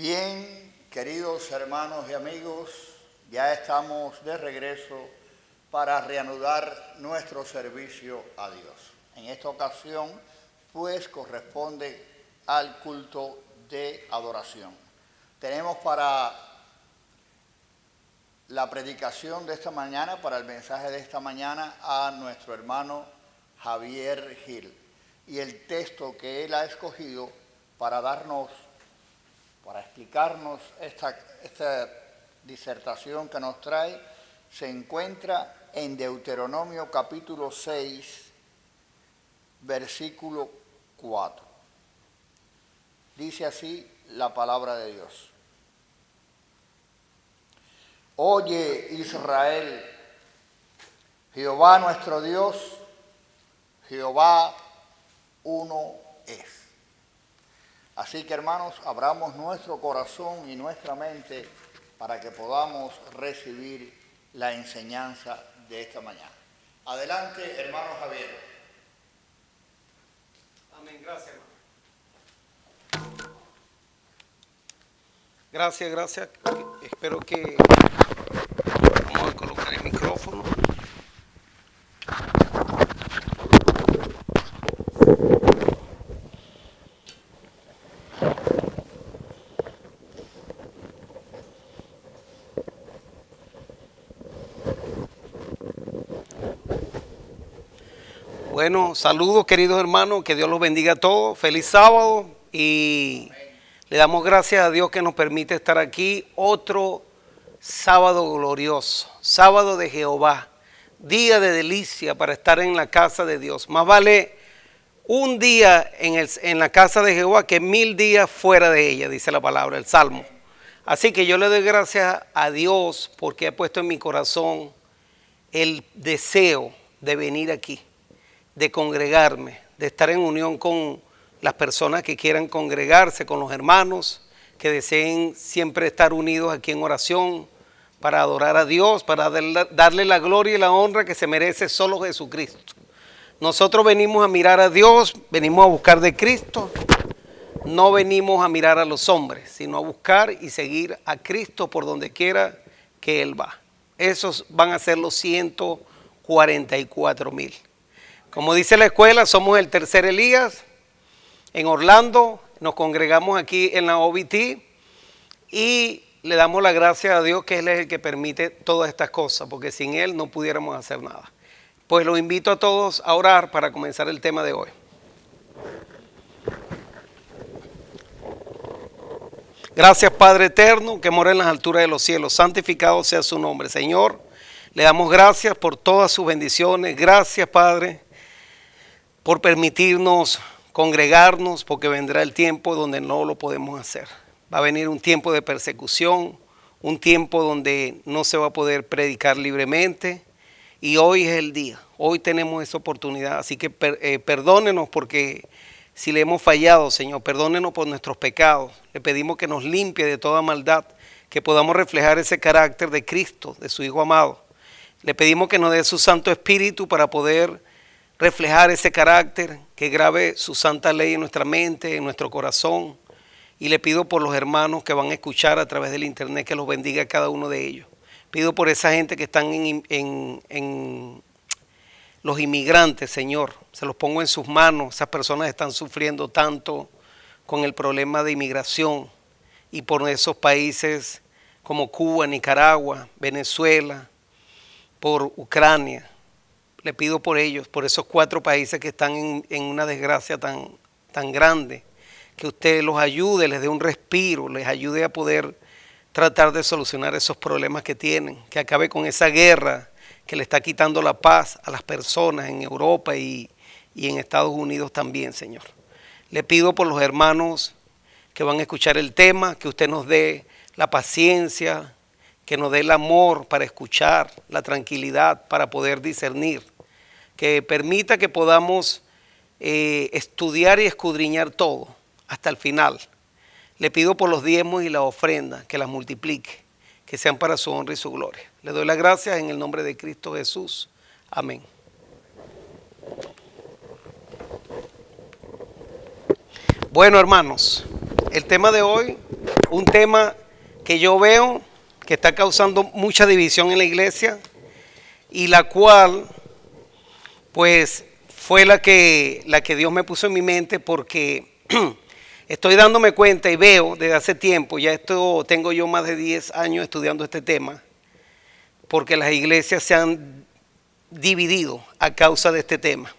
Bien, queridos hermanos y amigos, ya estamos de regreso para reanudar nuestro servicio a Dios. En esta ocasión, pues, corresponde al culto de adoración. Tenemos para la predicación de esta mañana, para el mensaje de esta mañana, a nuestro hermano Javier Gil. Y el texto que él ha escogido para explicarnos esta disertación que nos trae, se encuentra en Deuteronomio capítulo 6, versículo 4. Dice así la palabra de Dios. Oye, Israel, Jehová nuestro Dios, Jehová uno es. Así que, hermanos, abramos nuestro corazón y nuestra mente para que podamos recibir la enseñanza de esta mañana. Adelante, hermano Javier. Amén, gracias, hermano. Gracias. Espero que vamos a colocar el micrófono. Bueno, saludos queridos hermanos, que Dios los bendiga a todos, feliz sábado y le damos gracias a Dios que nos permite estar aquí otro sábado glorioso, sábado de Jehová, día de delicia para estar en la casa de Dios. Más vale un día en la casa de Jehová que 1000 días fuera de ella, dice la palabra, el Salmo. Así que yo le doy gracias a Dios porque ha puesto en mi corazón el deseo de venir aquí, de congregarme, de estar en unión con las personas que quieran congregarse, con los hermanos que deseen siempre estar unidos aquí en oración para adorar a Dios, para darle la gloria y la honra que se merece solo Jesucristo. Nosotros venimos a mirar a Dios, venimos a buscar de Cristo, no venimos a mirar a los hombres, sino a buscar y seguir a Cristo por donde quiera que Él va. Esos van a ser los 144,000. Como dice la escuela, somos el tercer Elías. En Orlando nos congregamos aquí en la OBT y le damos la gracia a Dios que Él es el que permite todas estas cosas, porque sin Él no pudiéramos hacer nada. Pues los invito a todos a orar para comenzar el tema de hoy. Gracias, Padre eterno, que mora en las alturas de los cielos. Santificado sea su nombre. Señor, le damos gracias por todas sus bendiciones. Gracias, Padre, por permitirnos congregarnos, porque vendrá el tiempo donde no lo podemos hacer. Va a venir un tiempo de persecución, un tiempo donde no se va a poder predicar libremente, y hoy es el día, hoy tenemos esa oportunidad, así que perdónenos porque si le hemos fallado, Señor, perdónenos por nuestros pecados, le pedimos que nos limpie de toda maldad, que podamos reflejar ese carácter de Cristo, de su Hijo amado. Le pedimos que nos dé su Santo Espíritu para poder reflejar ese carácter, que grabe su santa ley en nuestra mente, en nuestro corazón. Y le pido por los hermanos que van a escuchar a través del internet, que los bendiga a cada uno de ellos. Pido por esa gente que están en los inmigrantes, Señor. Se los pongo en sus manos. Esas personas están sufriendo tanto con el problema de inmigración. Y por esos países como Cuba, Nicaragua, Venezuela, por Ucrania. Le pido por ellos, por esos 4 países que están en una desgracia tan grande, que usted los ayude, les dé un respiro, les ayude a poder tratar de solucionar esos problemas que tienen, que acabe con esa guerra que le está quitando la paz a las personas en Europa y en Estados Unidos también, Señor. Le pido por los hermanos que van a escuchar el tema, que usted nos dé la paciencia, que nos dé el amor para escuchar, la tranquilidad para poder discernir, que permita que podamos estudiar y escudriñar todo hasta el final. Le pido por los diezmos y la ofrenda, que las multiplique, que sean para su honra y su gloria. Le doy las gracias en el nombre de Cristo Jesús. Amén. Bueno, hermanos, el tema de hoy un tema que yo veo que está causando mucha división en la iglesia y la cual pues fue la que Dios me puso en mi mente porque estoy dándome cuenta y veo desde hace tiempo, ya tengo yo más de 10 años estudiando este tema, porque las iglesias se han dividido a causa de este tema.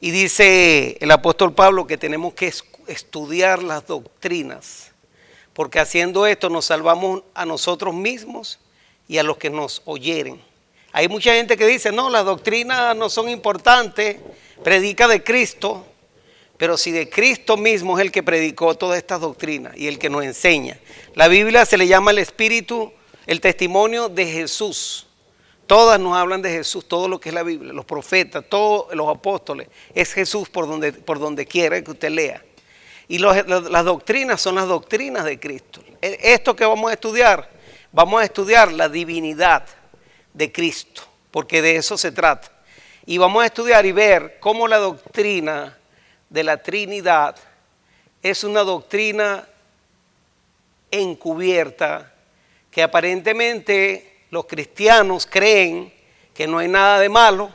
Y dice el apóstol Pablo que tenemos que estudiar las doctrinas, porque haciendo esto nos salvamos a nosotros mismos y a los que nos oyeren. Hay mucha gente que dice, no, las doctrinas no son importantes, predica de Cristo, pero si de Cristo mismo es el que predicó todas estas doctrinas y el que nos enseña. La Biblia se le llama el Espíritu, el testimonio de Jesús. Todas nos hablan de Jesús, todo lo que es la Biblia, los profetas, todos los apóstoles, es Jesús por donde quiera que usted lea. Y las doctrinas son las doctrinas de Cristo. Esto que vamos a estudiar la divinidad de Cristo, porque de eso se trata. Y vamos a estudiar y ver cómo la doctrina de la Trinidad es una doctrina encubierta que aparentemente los cristianos creen que no hay nada de malo,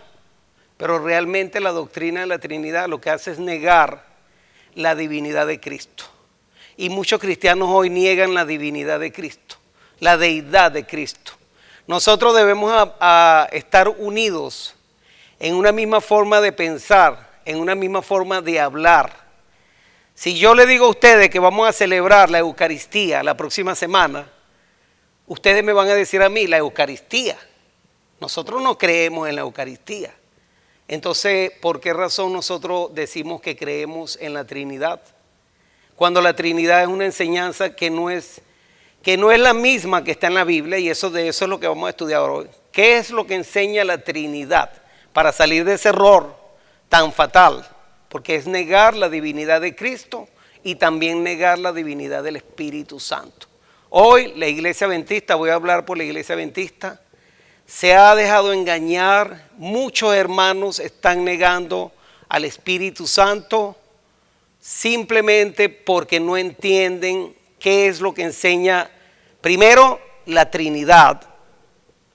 pero realmente la doctrina de la Trinidad lo que hace es negar la divinidad de Cristo. Y muchos cristianos hoy niegan la divinidad de Cristo, la deidad de Cristo. Nosotros debemos a estar unidos en una misma forma de pensar, en una misma forma de hablar. Si yo le digo a ustedes que vamos a celebrar la Eucaristía la próxima semana, ustedes me van a decir a mí, la Eucaristía. Nosotros no creemos en la Eucaristía. Entonces, ¿por qué razón nosotros decimos que creemos en la Trinidad? Cuando la Trinidad es una enseñanza que no es la misma que está en la Biblia, y de eso es lo que vamos a estudiar hoy. ¿Qué es lo que enseña la Trinidad? Para salir de ese error tan fatal, porque es negar la divinidad de Cristo y también negar la divinidad del Espíritu Santo. Hoy la iglesia adventista, voy a hablar por la iglesia adventista, se ha dejado engañar, muchos hermanos están negando al Espíritu Santo simplemente porque no entienden qué es lo que enseña primero la Trinidad,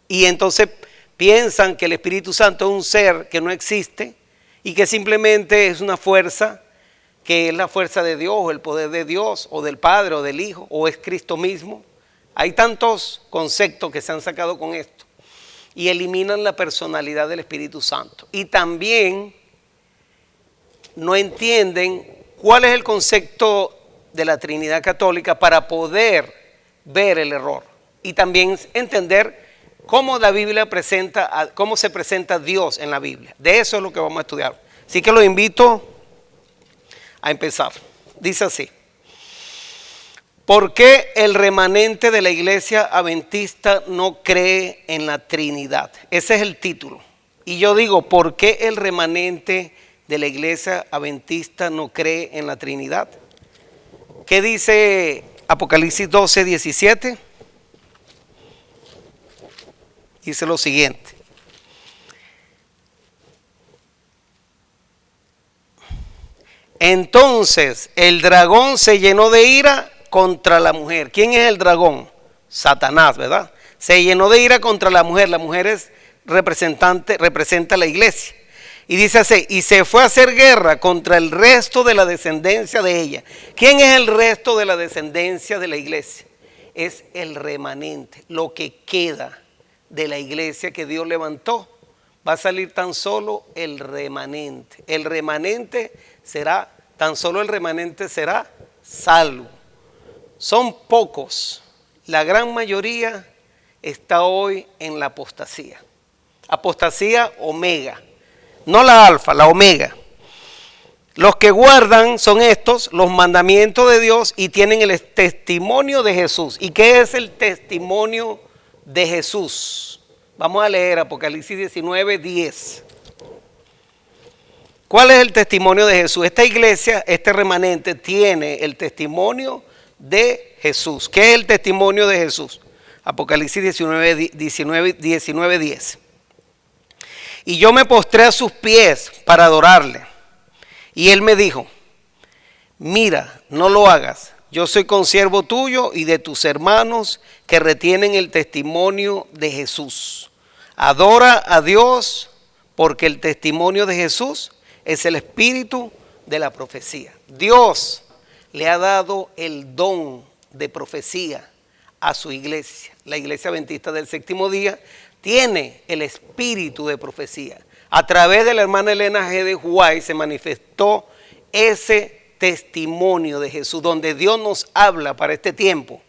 y entonces piensan que el Espíritu Santo es un ser que no existe y que simplemente es una fuerza, que es la fuerza de Dios o el poder de Dios o del Padre o del Hijo o es Cristo mismo. Hay tantos conceptos que se han sacado con esto y eliminan la personalidad del Espíritu Santo. Y también no entienden cuál es el concepto de la Trinidad católica para poder ver el error y también entender cómo la Biblia cómo se presenta Dios en la Biblia. De eso es lo que vamos a estudiar. Así que los invito a empezar. Dice así: ¿por qué el remanente de la iglesia adventista no cree en la Trinidad? Ese es el título. Y yo digo, ¿por qué el remanente de la iglesia adventista no cree en la Trinidad? ¿Qué dice Apocalipsis 12, 17? Dice lo siguiente: entonces el dragón se llenó de ira contra la mujer. ¿Quién es el dragón? Satanás, ¿verdad? Se llenó de ira contra la mujer. La mujer representa a la iglesia. Y dice así: y se fue a hacer guerra contra el resto de la descendencia de ella. ¿Quién es el resto de la descendencia de la iglesia? Es el remanente, lo que queda de la iglesia que Dios levantó. Va a salir tan solo el remanente. El remanente será, tan solo el remanente será salvo. Son pocos. La gran mayoría está hoy en la apostasía. Apostasía omega. No la alfa, la omega. Los que guardan son estos, los mandamientos de Dios, y tienen el testimonio de Jesús. ¿Y qué es el testimonio de Jesús? Vamos a leer Apocalipsis 19, 10. ¿Cuál es el testimonio de Jesús? Esta iglesia, este remanente, tiene el testimonio de Jesús. ¿Qué es el testimonio de Jesús? Apocalipsis 19, 10. Y yo me postré a sus pies para adorarle. Y él me dijo: mira, no lo hagas. yo soy consiervo tuyo y de tus hermanos que retienen el testimonio de Jesús. Adora a Dios porque el testimonio de Jesús es el espíritu de la profecía. Dios le ha dado el don de profecía a su iglesia. La iglesia adventista del séptimo día tiene el espíritu de profecía. A través de la hermana Elena G. de White se manifestó ese testimonio de Jesús, donde Dios nos habla para este tiempo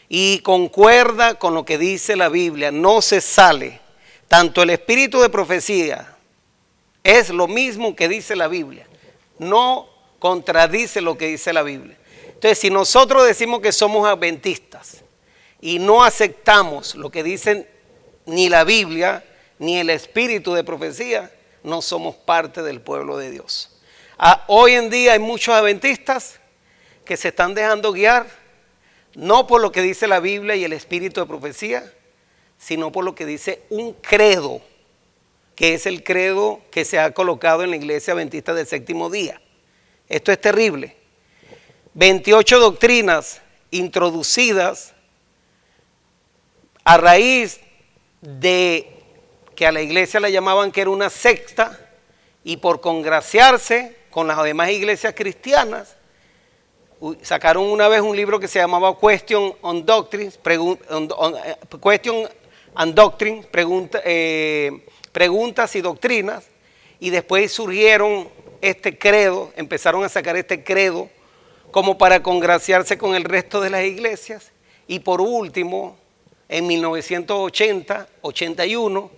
y concuerda con lo que dice la Biblia. No se sale. Tanto el espíritu de profecía es lo mismo que dice la Biblia. No contradice lo que dice la Biblia. Entonces, si nosotros decimos que somos adventistas y no aceptamos lo que dicen ni la Biblia ni el espíritu de profecía, no somos parte del pueblo de Dios. Hoy en día hay muchos adventistas que se están dejando guiar no por lo que dice la Biblia y el espíritu de profecía, sino por lo que dice un credo, que es el credo que se ha colocado en la iglesia adventista del séptimo día. Esto es terrible. 28 doctrinas introducidas a raíz de que a la iglesia la llamaban que era una secta, y por congraciarse con las demás iglesias cristianas, sacaron una vez un libro que se llamaba Question and Doctrine, preguntas y doctrinas, y después surgieron este credo, empezaron a sacar este credo como para congraciarse con el resto de las iglesias, y por último, en 1980-81,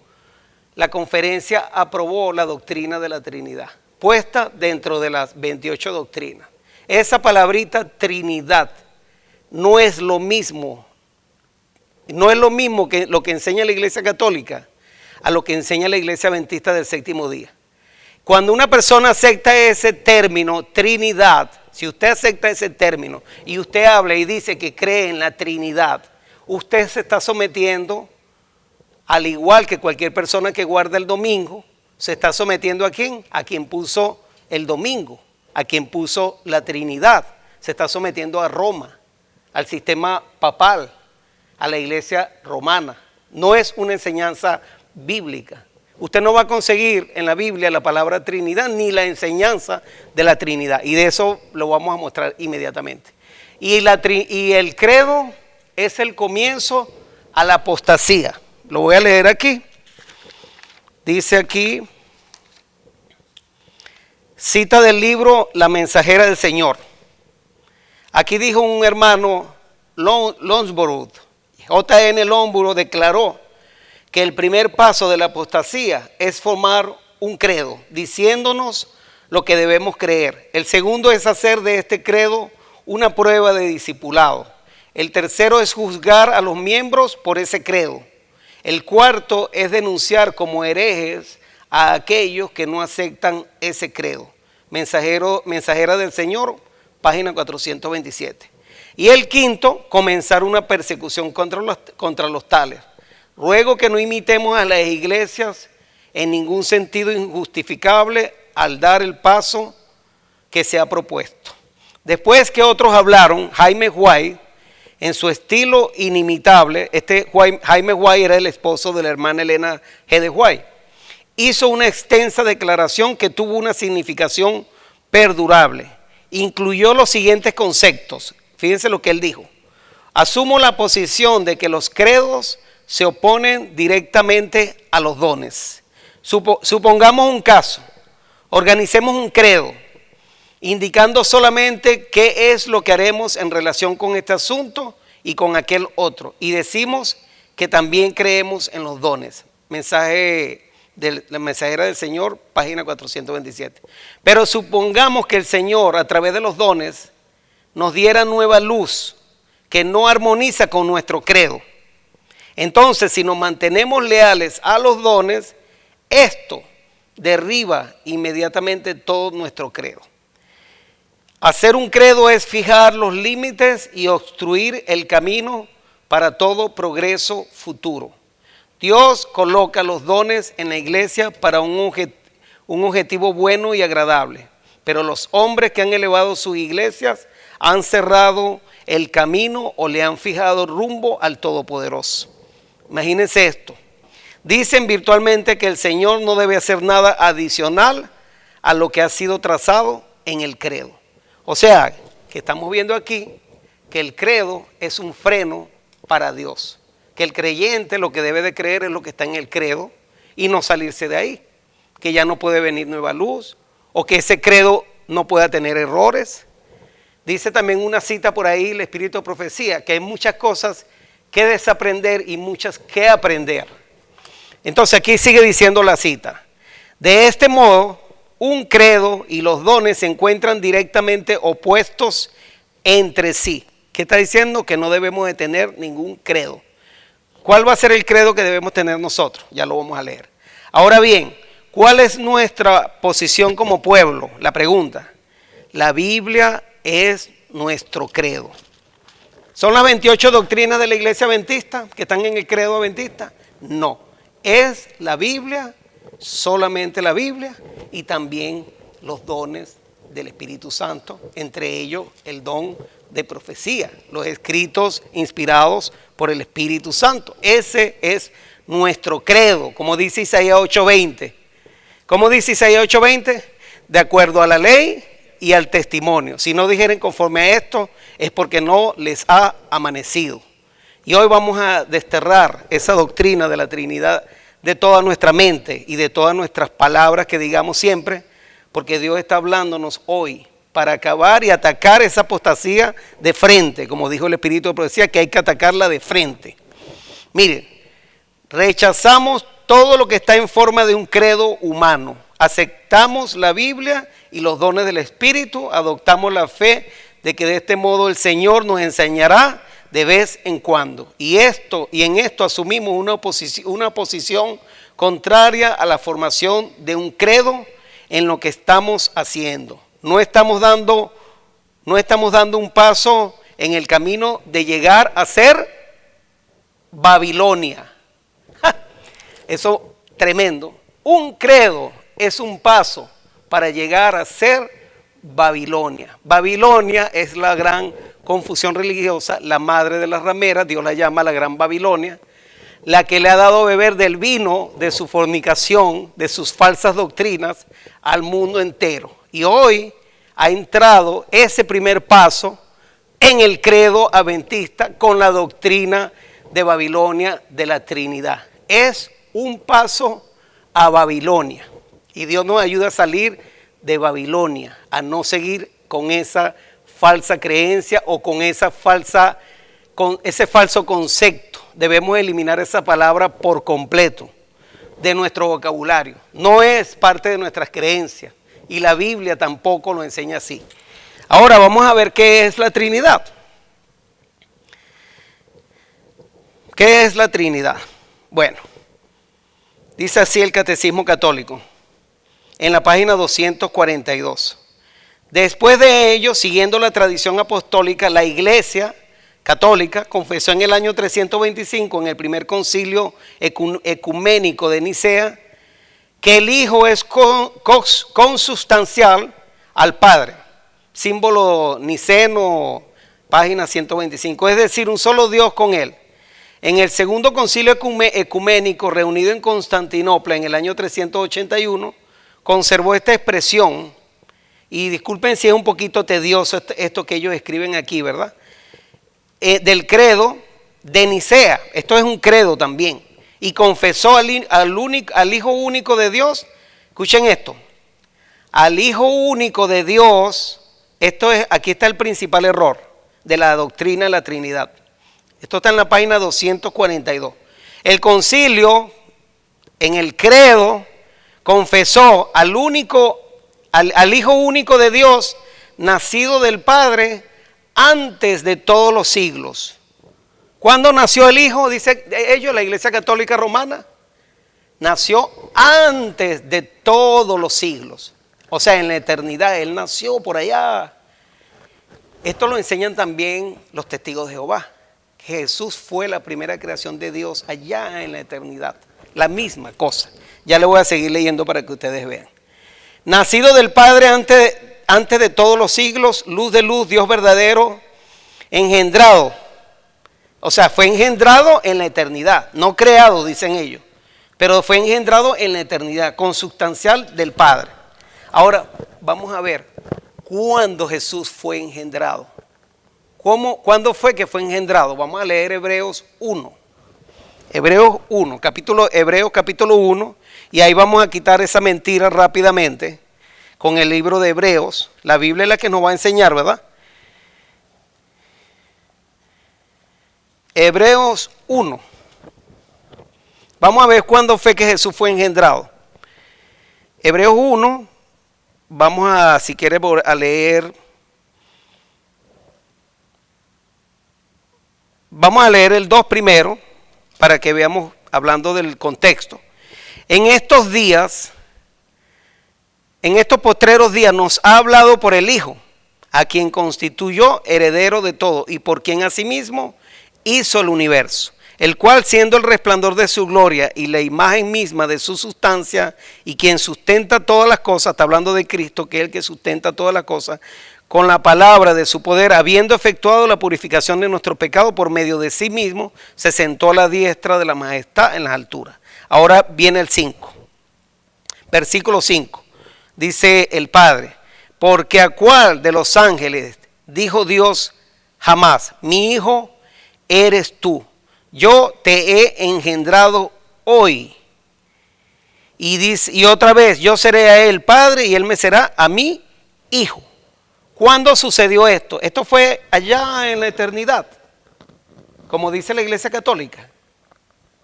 la conferencia aprobó la doctrina de la Trinidad, puesta dentro de las 28 doctrinas. Esa palabrita Trinidad no es lo mismo que lo que enseña la Iglesia Católica a lo que enseña la Iglesia Adventista del séptimo día. Cuando una persona acepta ese término, Trinidad, si usted acepta ese término y usted habla y dice que cree en la Trinidad, usted se está sometiendo, al igual que cualquier persona que guarda el domingo, se está sometiendo ¿a quién? A quien puso el domingo, a quien puso la Trinidad. Se está sometiendo a Roma, al sistema papal, a la iglesia romana. No es una enseñanza bíblica. Usted no va a conseguir en la Biblia la palabra Trinidad ni la enseñanza de la Trinidad. Y de eso lo vamos a mostrar inmediatamente. Y el credo es el comienzo a la apostasía. Lo voy a leer aquí. Dice aquí, cita del libro La Mensajera del Señor. Aquí dijo un hermano, Lounsborough, J.N. Lounsborough, declaró que el primer paso de la apostasía es formar un credo, diciéndonos lo que debemos creer. El segundo es hacer de este credo una prueba de discipulado. El tercero es juzgar a los miembros por ese credo. El cuarto es denunciar como herejes a aquellos que no aceptan ese credo. Mensajera del Señor, página 427. Y el quinto, comenzar una persecución contra los tales. Ruego que no imitemos a las iglesias en ningún sentido injustificable al dar el paso que se ha propuesto. Después que otros hablaron, Jaime White, en su estilo inimitable, Jaime White era el esposo de la hermana Elena G. de White, hizo una extensa declaración que tuvo una significación perdurable. Incluyó los siguientes conceptos. Fíjense lo que él dijo. Asumo la posición de que los credos se oponen directamente a los dones. Supongamos un caso. Organicemos un credo, indicando solamente qué es lo que haremos en relación con este asunto y con aquel otro. Y decimos que también creemos en los dones. Mensaje de la Mensajera del Señor, página 427. Pero supongamos que el Señor, a través de los dones, nos diera nueva luz que no armoniza con nuestro credo. Entonces, si nos mantenemos leales a los dones, esto derriba inmediatamente todo nuestro credo. Hacer un credo es fijar los límites y obstruir el camino para todo progreso futuro. Dios coloca los dones en la iglesia para un objetivo bueno y agradable, pero los hombres que han elevado sus iglesias han cerrado el camino o le han fijado rumbo al Todopoderoso. Imagínense esto. Dicen virtualmente que el Señor no debe hacer nada adicional a lo que ha sido trazado en el credo. O sea, que estamos viendo aquí que el credo es un freno para Dios. Que el creyente lo que debe de creer es lo que está en el credo y no salirse de ahí. Que ya no puede venir nueva luz o que ese credo no pueda tener errores. Dice también una cita por ahí, el Espíritu de Profecía, que hay muchas cosas que desaprender y muchas que aprender. Entonces aquí sigue diciendo la cita. De este modo, un credo y los dones se encuentran directamente opuestos entre sí. ¿Qué está diciendo? Que no debemos de tener ningún credo. ¿Cuál va a ser el credo que debemos tener nosotros? Ya lo vamos a leer. Ahora bien, ¿cuál es nuestra posición como pueblo? La pregunta. La Biblia es nuestro credo. ¿Son las 28 doctrinas de la iglesia adventista que están en el credo adventista? No. Es la Biblia, solamente la Biblia y también los dones del Espíritu Santo, entre ellos el don de profecía, los escritos inspirados por el Espíritu Santo. Ese es nuestro credo, como dice Isaías 8:20. ¿Cómo dice Isaías 8:20? De acuerdo a la ley y al testimonio. Si no dijeren conforme a esto, es porque no les ha amanecido. Y hoy vamos a desterrar esa doctrina de la Trinidad de toda nuestra mente y de todas nuestras palabras que digamos siempre, porque Dios está hablándonos hoy para acabar y atacar esa apostasía de frente, como dijo el Espíritu de Profecía, que hay que atacarla de frente. Miren, rechazamos todo lo que está en forma de un credo humano, aceptamos la Biblia y los dones del Espíritu, adoptamos la fe de que de este modo el Señor nos enseñará de vez en cuando. Y en esto asumimos una posición contraria a la formación de un credo en lo que estamos haciendo. No estamos dando un paso en el camino de llegar a ser Babilonia. Eso tremendo. Un credo es un paso para llegar a ser Babilonia. Babilonia es la gran confusión religiosa, la madre de las rameras, Dios la llama la gran Babilonia, la que le ha dado a beber del vino de su fornicación, de sus falsas doctrinas al mundo entero. Y hoy ha entrado ese primer paso en el credo adventista con la doctrina de Babilonia de la Trinidad. Es un paso a Babilonia y Dios nos ayuda a salir de Babilonia, a no seguir con esa falsa creencia o con ese falso concepto. Debemos eliminar esa palabra por completo de nuestro vocabulario. No es parte de nuestras creencias y la Biblia tampoco lo enseña así. Ahora vamos a ver qué es la Trinidad. ¿Qué es la Trinidad? Bueno, dice así el Catecismo Católico en la página 242. Después de ello, siguiendo la tradición apostólica, la Iglesia Católica confesó en el año 325, en el primer concilio ecuménico de Nicea, que el Hijo es consustancial al Padre. Símbolo niceno, página 125, es decir, un solo Dios con Él. En el segundo concilio ecuménico reunido en Constantinopla en el año 381, conservó esta expresión. Y disculpen si es un poquito tedioso esto que ellos escriben aquí, ¿verdad? Del credo de Nicea. Esto es un credo también. Y confesó al Hijo único de Dios. Escuchen esto. Al Hijo único de Dios. Aquí está el principal error de la doctrina de la Trinidad. Esto está en la página 242. El concilio, en el credo, confesó al Hijo único de Dios, nacido del Padre antes de todos los siglos. ¿Cuándo nació el Hijo? Dice ellos, la Iglesia Católica Romana. Nació antes de todos los siglos. O sea, en la eternidad. Él nació por allá. Esto lo enseñan también los testigos de Jehová. Jesús fue la primera creación de Dios allá en la eternidad. La misma cosa. Ya le voy a seguir leyendo para que ustedes vean. Nacido del Padre antes antes de todos los siglos, luz de luz, Dios verdadero, engendrado. O sea, fue engendrado en la eternidad, no creado, dicen ellos, pero fue engendrado en la eternidad, consubstancial del Padre. Ahora, vamos a ver, ¿cuándo Jesús fue engendrado? ¿Cuándo fue que fue engendrado? Vamos a leer Hebreos 1. Hebreos capítulo 1, y ahí vamos a quitar esa mentira rápidamente con el libro de Hebreos. La Biblia es la que nos va a enseñar, ¿verdad? Hebreos 1. Vamos a ver cuándo fue que Jesús fue engendrado. Hebreos 1, vamos a, si quieres, a leer. Vamos a leer el 2 primero, para que veamos, hablando del contexto. En estos días, en estos postreros días, nos ha hablado por el Hijo, a quien constituyó heredero de todo, y por quien asimismo hizo el universo, el cual, siendo el resplandor de su gloria y la imagen misma de su sustancia, y quien sustenta todas las cosas, está hablando de Cristo, que es el que sustenta todas las cosas, con la palabra de su poder, habiendo efectuado la purificación de nuestro pecado por medio de sí mismo, se sentó a la diestra de la majestad en las alturas. Ahora viene el 5, versículo 5, dice el Padre: porque a cuál de los ángeles dijo Dios jamás, mi hijo eres tú, yo te he engendrado hoy. Y dice, y otra vez, yo seré a él padre y él me será a mí hijo. ¿Cuándo sucedió esto? Esto fue allá en la eternidad, como dice la Iglesia Católica.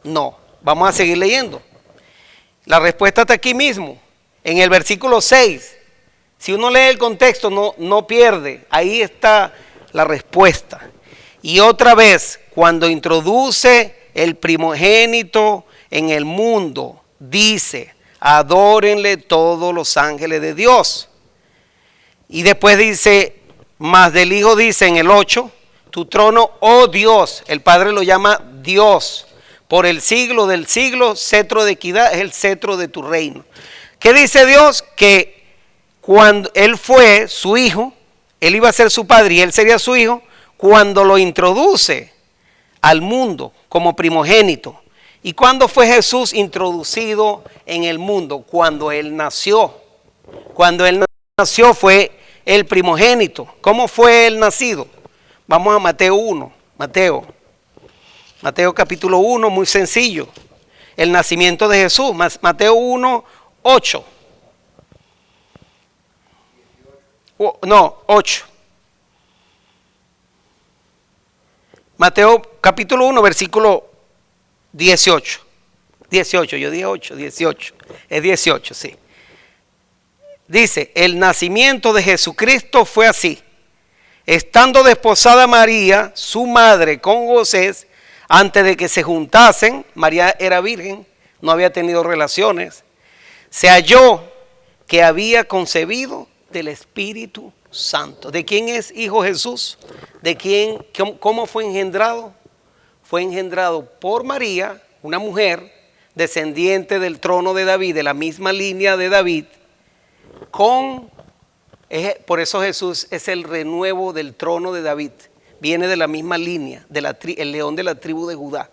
No, vamos a seguir leyendo. La respuesta está aquí mismo, en el versículo 6. Si uno lee el contexto, no pierde. Ahí está la respuesta. Y otra vez, cuando introduce el primogénito en el mundo, dice: adórenle todos los ángeles de Dios. Y después dice, más del Hijo dice en el 8, tu trono, oh Dios, el Padre lo llama Dios, por el siglo del siglo, cetro de equidad es el cetro de tu reino. ¿Qué dice Dios? Que cuando Él fue su Hijo, Él iba a ser su Padre y Él sería su Hijo, cuando lo introduce al mundo como primogénito. ¿Y cuándo fue Jesús introducido en el mundo? Cuando Él nació. Cuando Él nació fue el primogénito. ¿Cómo fue Él nacido? Vamos a Mateo 1. Mateo capítulo 1, muy sencillo. El nacimiento de Jesús. Mateo 1, 8. 8. Mateo capítulo 1, versículo 18. 18, yo dije 8, 18. Es 18, sí. Dice, el nacimiento de Jesucristo fue así. Estando desposada María, su madre, con José, antes de que se juntasen, María era virgen, no había tenido relaciones, se halló que había concebido del Espíritu Santo. ¿De quién es hijo Jesús? ¿De quién? ¿Cómo fue engendrado? Fue engendrado por María, una mujer descendiente del trono de David, de la misma línea de David, por eso Jesús es el renuevo del trono de David, viene de la misma línea, el león de la tribu de Judá,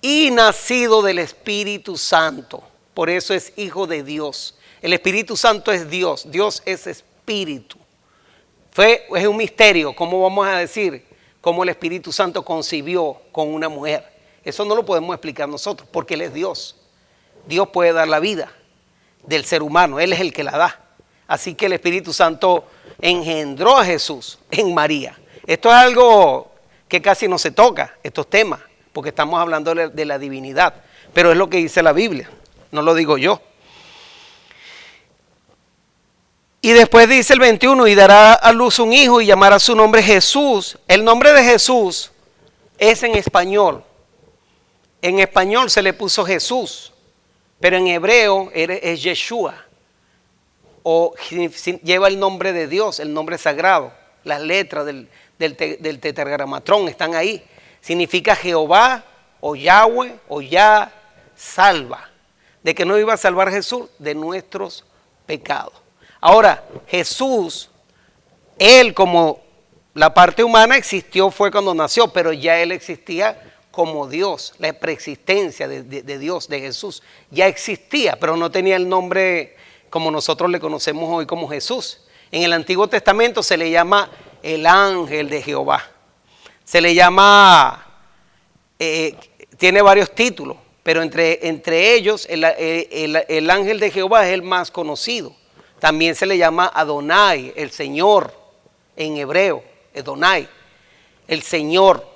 y nacido del Espíritu Santo, por eso es hijo de Dios. El Espíritu Santo es Dios, Dios es Espíritu. Es un misterio, ¿cómo vamos a decir? Cómo el Espíritu Santo concibió con una mujer. Eso no lo podemos explicar nosotros, porque Él es Dios. Dios puede dar la vida del ser humano, Él es el que la da. Así que el Espíritu Santo engendró a Jesús en María. Esto es algo que casi no se toca, estos temas, porque estamos hablando de la divinidad, pero es lo que dice la Biblia, no lo digo yo. Y después dice el 21, y dará a luz un hijo y llamará su nombre Jesús. El nombre de Jesús es en español. En español se le puso Jesús, pero en hebreo es Yeshua, o lleva el nombre de Dios, el nombre sagrado. Las letras del tetragramatrón están ahí. Significa Jehová o Yahweh o Yah salva. ¿De qué nos iba a salvar Jesús? De nuestros pecados. Ahora, Jesús, él como la parte humana existió fue cuando nació, pero ya él existía como Dios. La preexistencia de Dios, de Jesús, ya existía, pero no tenía el nombre como nosotros le conocemos hoy como Jesús. En el Antiguo Testamento se le llama el ángel de Jehová. Se le llama, tiene varios títulos, pero entre ellos el ángel de Jehová es el más conocido. También se le llama Adonai, el Señor, en hebreo, Adonai, el Señor.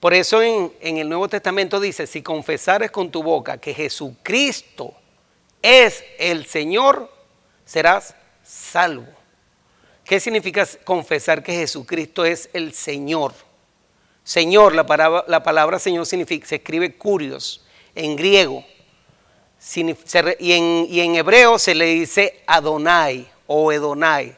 Por eso en el Nuevo Testamento dice, si confesares con tu boca que Jesucristo es el Señor, serás salvo. ¿Qué significa confesar que Jesucristo es el Señor? Señor, la palabra Señor significa, se escribe kurios en griego. Y en hebreo se le dice Adonai o Edonai,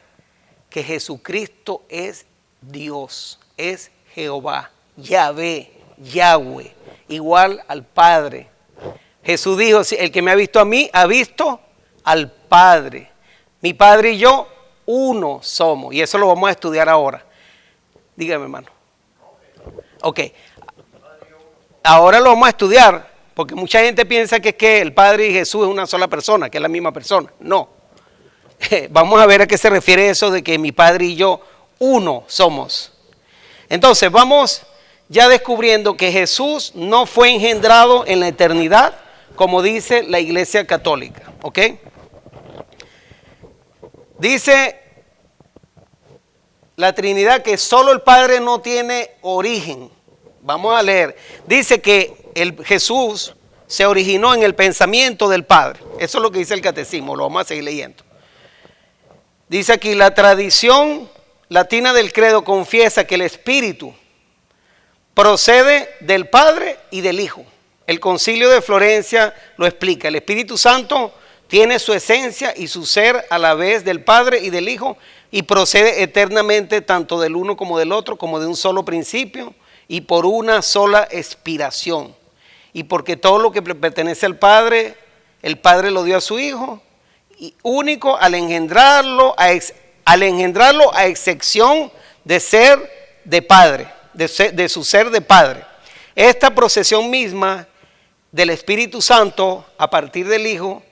que Jesucristo es Dios, es Jehová, Yahvé, Yahweh, igual al Padre. Jesús dijo, el que me ha visto a mí, ha visto al Padre. Mi Padre y yo, uno somos. Y eso lo vamos a estudiar ahora. Dígame, hermano. Ok. Ahora lo vamos a estudiar, porque mucha gente piensa que es que el Padre y Jesús es una sola persona, que es la misma persona. No. Vamos a ver a qué se refiere eso de que mi Padre y yo, uno somos. Entonces, vamos ya descubriendo que Jesús no fue engendrado en la eternidad, como dice la Iglesia Católica, ¿ok? Dice la Trinidad que solo el Padre no tiene origen. Vamos a leer. Dice que Jesús se originó en el pensamiento del Padre. Eso es lo que dice el Catecismo, lo vamos a seguir leyendo. Dice aquí, la tradición latina del credo confiesa que el Espíritu procede del Padre y del Hijo. El Concilio de Florencia lo explica. El Espíritu Santo tiene su esencia y su ser a la vez del Padre y del Hijo y procede eternamente tanto del uno como del otro, como de un solo principio y por una sola expiración. Y porque todo lo que pertenece al Padre, el Padre lo dio a su Hijo, y único al engendrarlo a excepción de ser de Padre, de su ser de Padre. Esta procesión misma del Espíritu Santo a partir del Hijo,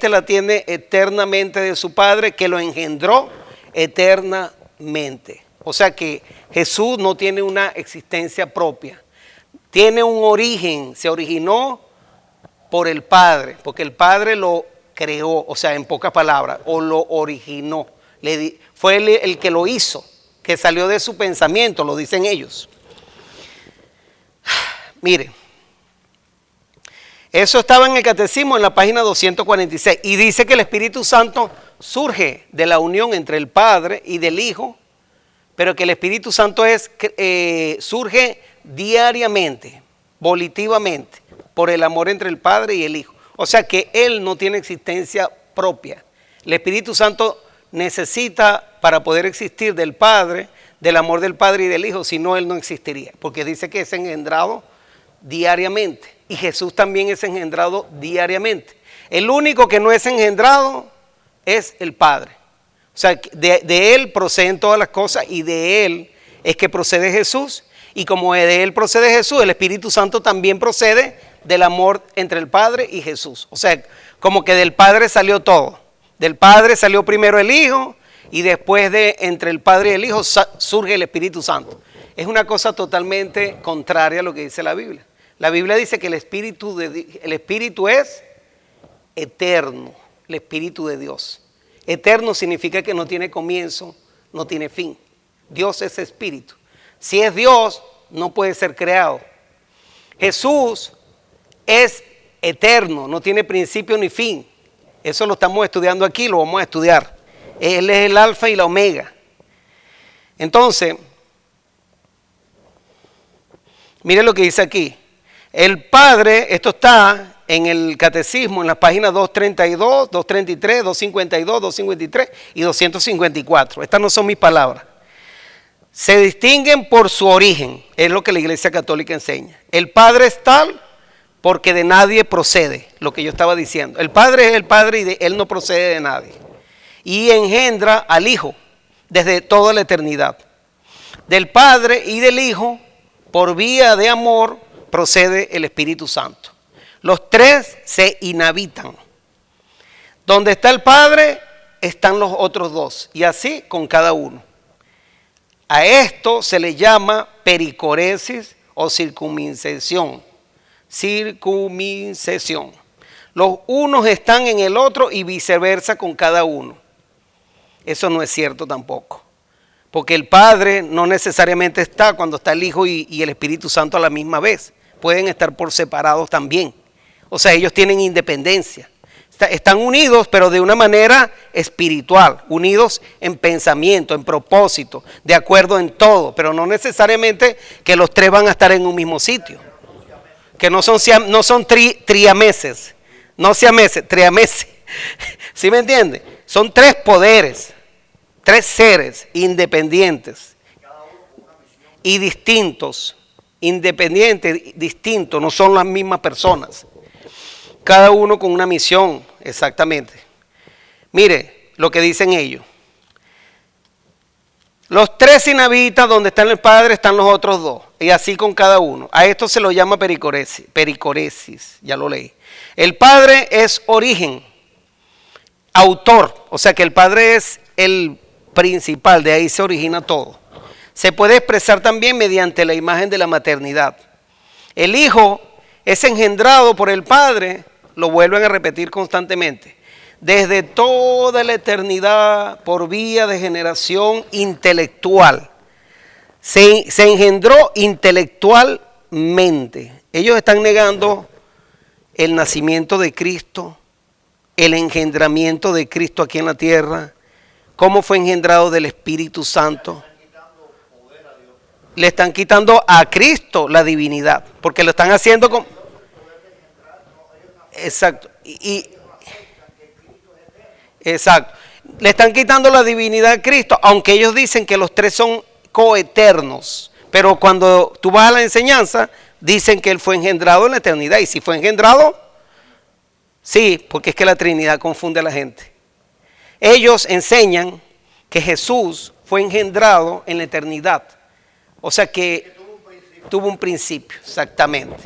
la tiene eternamente de su Padre, que lo engendró eternamente. O sea que Jesús no tiene una existencia propia, tiene un origen, se originó por el Padre, porque el Padre lo creó, o sea, en pocas palabras, o lo originó. Fue el que lo hizo, que salió de su pensamiento, lo dicen ellos. Miren, eso estaba en el Catecismo en la página 246 y dice que el Espíritu Santo surge de la unión entre el Padre y del Hijo, pero que el Espíritu Santo surge diariamente, volitivamente, por el amor entre el Padre y el Hijo. O sea que Él no tiene existencia propia. El Espíritu Santo necesita, para poder existir, del Padre, del amor del Padre y del Hijo, si no Él no existiría, porque dice que es engendrado diariamente. Y Jesús también es engendrado diariamente. El único que no es engendrado es el Padre. O sea, de Él proceden todas las cosas y de Él es que procede Jesús. Y como de Él procede Jesús, el Espíritu Santo también procede del amor entre el Padre y Jesús. O sea, como que del Padre salió todo. Del Padre salió primero el Hijo y después entre el Padre y el Hijo surge el Espíritu Santo. Es una cosa totalmente contraria a lo que dice la Biblia. La Biblia dice que el Espíritu es eterno, el Espíritu de Dios. Eterno significa que no tiene comienzo, no tiene fin. Dios es Espíritu. Si es Dios, no puede ser creado. Jesús es eterno, no tiene principio ni fin. Eso lo estamos estudiando aquí, lo vamos a estudiar. Él es el alfa y la omega. Entonces, miren lo que dice aquí. El Padre, esto está en el Catecismo, en las páginas 232, 233, 252, 253 y 254. Estas no son mis palabras. Se distinguen por su origen, es lo que la Iglesia Católica enseña. El Padre es tal porque de nadie procede, lo que yo estaba diciendo. El Padre es el Padre y de Él no procede de nadie. y engendra al Hijo desde toda la eternidad. Del Padre y del Hijo, por vía de amor, procede el Espíritu Santo. Los tres se inhabitan. Donde está el Padre, están los otros dos, y así con cada uno. A esto se le llama pericoresis o circuncisión. Circuncisión. Los unos están en el otro y viceversa con cada uno. Eso no es cierto tampoco. Porque el Padre no necesariamente está cuando está el Hijo y el Espíritu Santo a la misma vez. Pueden estar por separados también. O sea, ellos tienen independencia. Están unidos, pero de una manera espiritual, unidos en pensamiento, en propósito, de acuerdo en todo, pero no necesariamente que los tres van a estar en un mismo sitio. Que no son triameses, no siameses, triameses. ¿Sí me entiende? Son tres poderes, tres seres independientes y distintos. Independientes, distintos, no son las mismas personas. Cada uno con una misión, exactamente. Mire lo que dicen ellos. Los tres inhabitan, donde está el Padre están los otros dos. Y así con cada uno. A esto se lo llama pericoresis, ya lo leí. El Padre es origen, autor. O sea que el Padre es el principal, de ahí se origina todo. Se puede expresar también mediante la imagen de la maternidad. El Hijo es engendrado por el Padre, lo vuelven a repetir constantemente, desde toda la eternidad por vía de generación intelectual. Se engendró intelectualmente. Ellos están negando el nacimiento de Cristo, el engendramiento de Cristo aquí en la tierra, cómo fue engendrado del Espíritu Santo. Le están quitando a Cristo la divinidad, porque lo están haciendo con... Exacto. Exacto. Le están quitando la divinidad a Cristo, aunque ellos dicen que los tres son coeternos. Pero cuando tú vas a la enseñanza, dicen que Él fue engendrado en la eternidad. Y si fue engendrado, sí, porque es que la Trinidad confunde a la gente. Ellos enseñan que Jesús fue engendrado en la eternidad. O sea que tuvo un principio, exactamente.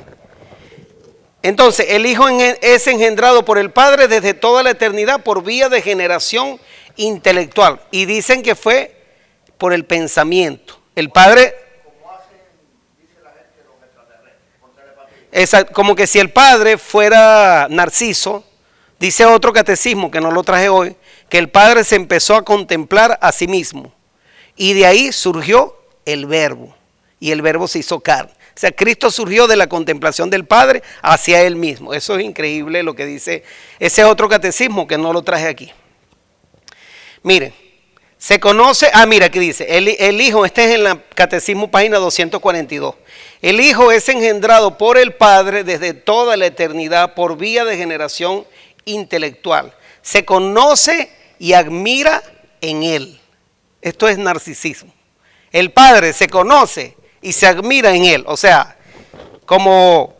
Entonces, el Hijo es engendrado por el Padre desde toda la eternidad por vía de generación intelectual. Y dicen que fue por el pensamiento. El Padre... Como hacen, dice la gente, los extraterrestres, por telepatía. Como que si el Padre fuera Narciso, dice otro catecismo que no lo traje hoy, que el Padre se empezó a contemplar a sí mismo. Y de ahí surgió el Verbo. Y el Verbo se hizo carne. O sea, Cristo surgió de la contemplación del Padre hacia Él mismo. Eso es increíble lo que dice ese otro catecismo que no lo traje aquí. Miren, se conoce, mira aquí dice, el Hijo, este es en la catecismo página 242. El Hijo es engendrado por el Padre desde toda la eternidad por vía de generación intelectual. Se conoce y admira en Él. Esto es narcisismo. El Padre se conoce y se admira en Él, o sea, como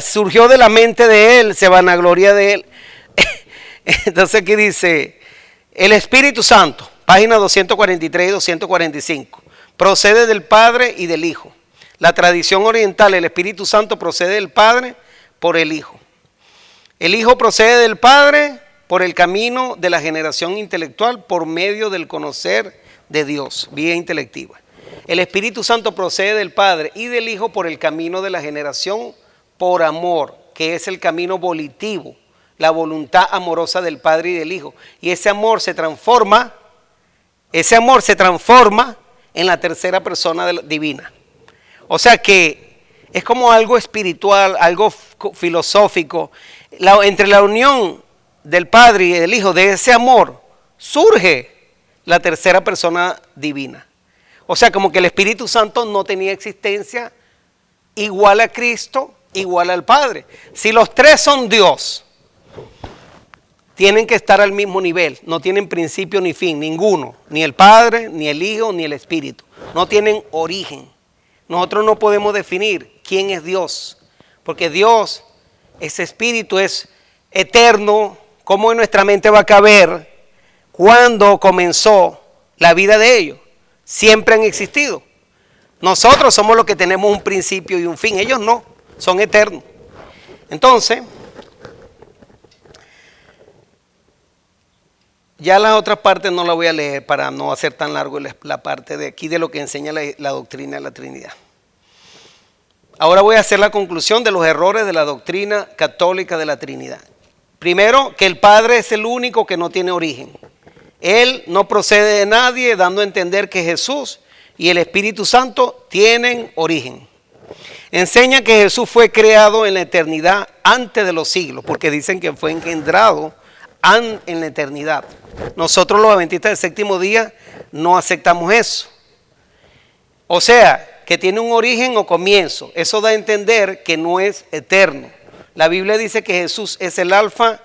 surgió de la mente de Él, se vanagloria de Él. Entonces aquí dice, el Espíritu Santo, página 243 y 245, procede del Padre y del Hijo. La tradición oriental, el Espíritu Santo procede del Padre por el Hijo. El Hijo procede del Padre por el camino de la generación intelectual por medio del conocer de Dios, vía intelectiva. El Espíritu Santo procede del Padre y del Hijo por el camino de la generación por amor, que es el camino volitivo, la voluntad amorosa del Padre y del Hijo. Y ese amor se transforma en la tercera persona divina. O sea que es como algo espiritual, algo filosófico. Entre la unión del Padre y del Hijo, de ese amor, surge la tercera persona divina. O sea, como que el Espíritu Santo no tenía existencia igual a Cristo, igual al Padre. Si los tres son Dios, tienen que estar al mismo nivel. No tienen principio ni fin, ninguno. Ni el Padre, ni el Hijo, ni el Espíritu. No tienen origen. Nosotros no podemos definir quién es Dios. Porque Dios, ese Espíritu es eterno. ¿Cómo en nuestra mente va a caber cuando comenzó la vida de ellos. Siempre han existido. Nosotros somos los que tenemos un principio y un fin. Ellos no, son eternos. Entonces, ya las otras partes no las voy a leer para no hacer tan largo la parte de aquí de lo que enseña la doctrina de la Trinidad. Ahora voy a hacer la conclusión de los errores de la doctrina católica de la Trinidad. Primero, que el Padre es el único que no tiene origen. Él no procede de nadie, dando a entender que Jesús y el Espíritu Santo tienen origen. Enseña que Jesús fue creado en la eternidad antes de los siglos, porque dicen que fue engendrado en la eternidad. Nosotros los adventistas del séptimo día no aceptamos eso. O sea, que tiene un origen o comienzo. Eso da a entender que no es eterno. La Biblia dice que Jesús es el alfa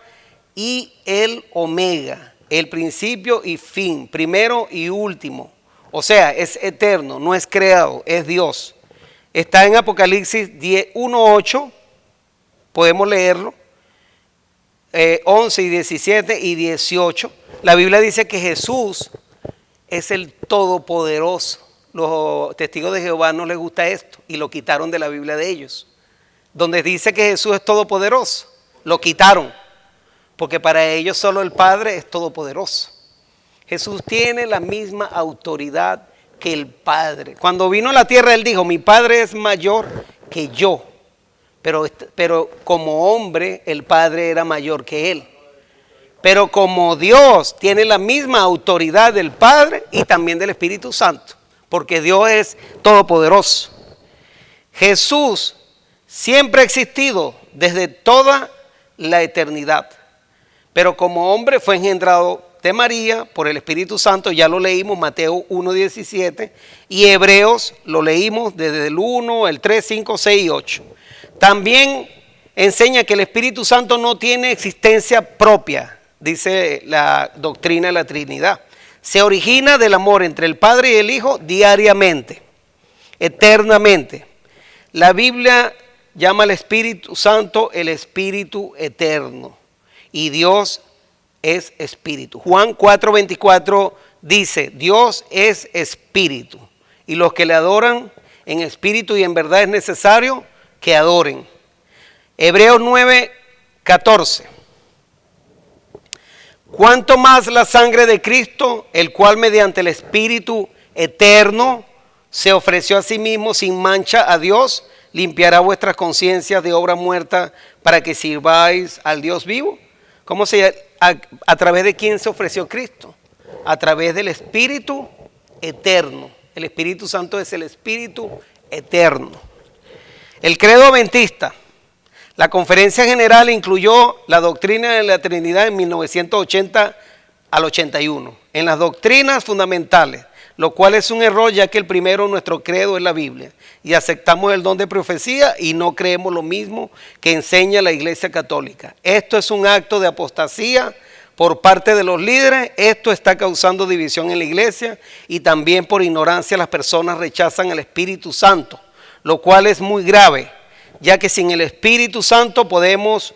y el omega, el principio y fin, primero y último. O sea, es eterno, no es creado, es Dios. Está en Apocalipsis 1:8, podemos leerlo, 11 y 17 y 18. La Biblia dice que Jesús es el Todopoderoso. Los testigos de Jehová no les gusta esto y lo quitaron de la Biblia de ellos. Donde dice que Jesús es todopoderoso, lo quitaron, porque para ellos solo el Padre es todopoderoso. Jesús tiene la misma autoridad que el Padre. Cuando vino a la tierra, Él dijo, mi Padre es mayor que yo. Pero como hombre, el Padre era mayor que Él. Pero como Dios tiene la misma autoridad del Padre y también del Espíritu Santo, porque Dios es todopoderoso. Jesús siempre ha existido desde toda la eternidad, pero como hombre fue engendrado de María por el Espíritu Santo. Ya lo leímos, Mateo 1:17, y Hebreos lo leímos desde el 1, el 3, 5, 6 y 8. También enseña que el Espíritu Santo no tiene existencia propia, dice la doctrina de la Trinidad. Se origina del amor entre el Padre y el Hijo diariamente, eternamente. La Biblia llama al Espíritu Santo el Espíritu eterno, y Dios es espíritu. Juan 4:24 dice, Dios es espíritu, y los que le adoran en espíritu y en verdad es necesario que adoren. Hebreos 9:14. Cuanto más la sangre de Cristo, el cual mediante el Espíritu eterno se ofreció a sí mismo sin mancha a Dios, limpiará vuestras conciencias de obra muerta para que sirváis al Dios vivo. ¿Cómo a través de quién se ofreció Cristo? A través del Espíritu eterno. El Espíritu Santo es el Espíritu eterno. El credo adventista. La conferencia general incluyó la doctrina de la Trinidad en 1980 al 81, en las doctrinas fundamentales, lo cual es un error, ya que el primero en nuestro credo es la Biblia, y aceptamos el don de profecía y no creemos lo mismo que enseña la Iglesia Católica. Esto es un acto de apostasía por parte de los líderes. Esto está causando división en la Iglesia, y también por ignorancia las personas rechazan al Espíritu Santo, lo cual es muy grave, ya que sin el Espíritu Santo podemos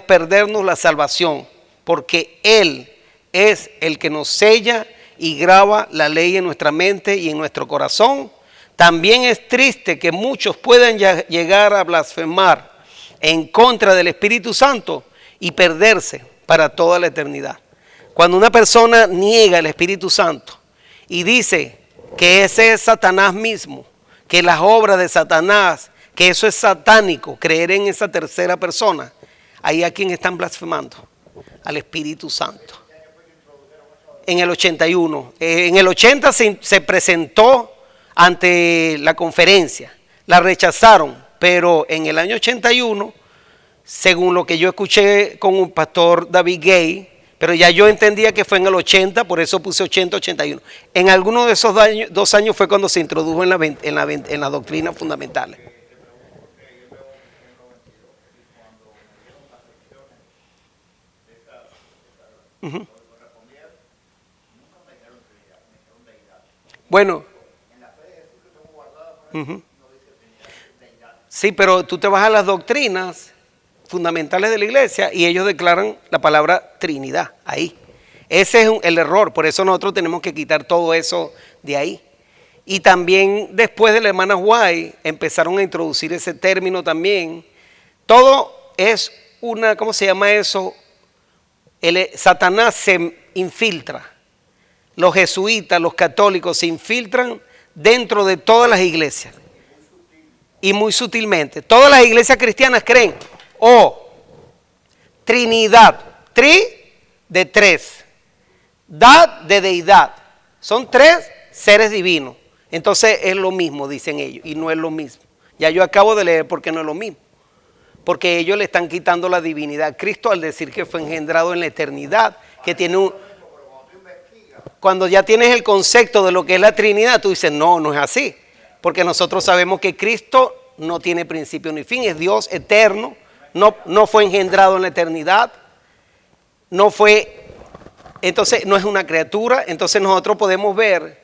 perdernos la salvación, porque Él es el que nos sella y graba la ley en nuestra mente y en nuestro corazón. También es triste que muchos puedan llegar a blasfemar en contra del Espíritu Santo y perderse para toda la eternidad. Cuando una persona niega el Espíritu Santo y dice que ese es Satanás mismo, que las obras de Satanás, que eso es satánico, creer en esa tercera persona, ahí a quien están blasfemando, al Espíritu Santo. En el 81, en el 80 se presentó ante la conferencia, la rechazaron, pero en el año 81, según lo que yo escuché con un pastor David Gay, pero ya yo entendía que fue en el 80, por eso puse 80-81. En alguno de esos 2 años fue cuando se introdujo en las doctrinas fundamentales. Uh-huh. Bueno, uh-huh. Sí, pero tú te vas a las doctrinas fundamentales de la iglesia y ellos declaran la palabra Trinidad ahí. Ese es el error, por eso nosotros tenemos que quitar todo eso de ahí. Y también después de la hermana White empezaron a introducir ese término también. Todo es una, ¿cómo se llama eso? Satanás se infiltra. Los jesuitas, los católicos se infiltran dentro de todas las iglesias. Y muy sutilmente. Todas las iglesias cristianas creen, Trinidad, de tres, dad de deidad. Son tres seres divinos. Entonces es lo mismo, dicen ellos, y no es lo mismo. Ya yo acabo de leer porque no es lo mismo. Porque ellos le están quitando la divinidad a Cristo al decir que fue engendrado en la eternidad, que tiene un... Cuando ya tienes el concepto de lo que es la Trinidad, tú dices, no es así. Porque nosotros sabemos que Cristo no tiene principio ni fin, es Dios eterno, no fue engendrado en la eternidad, entonces no es una criatura, entonces nosotros podemos ver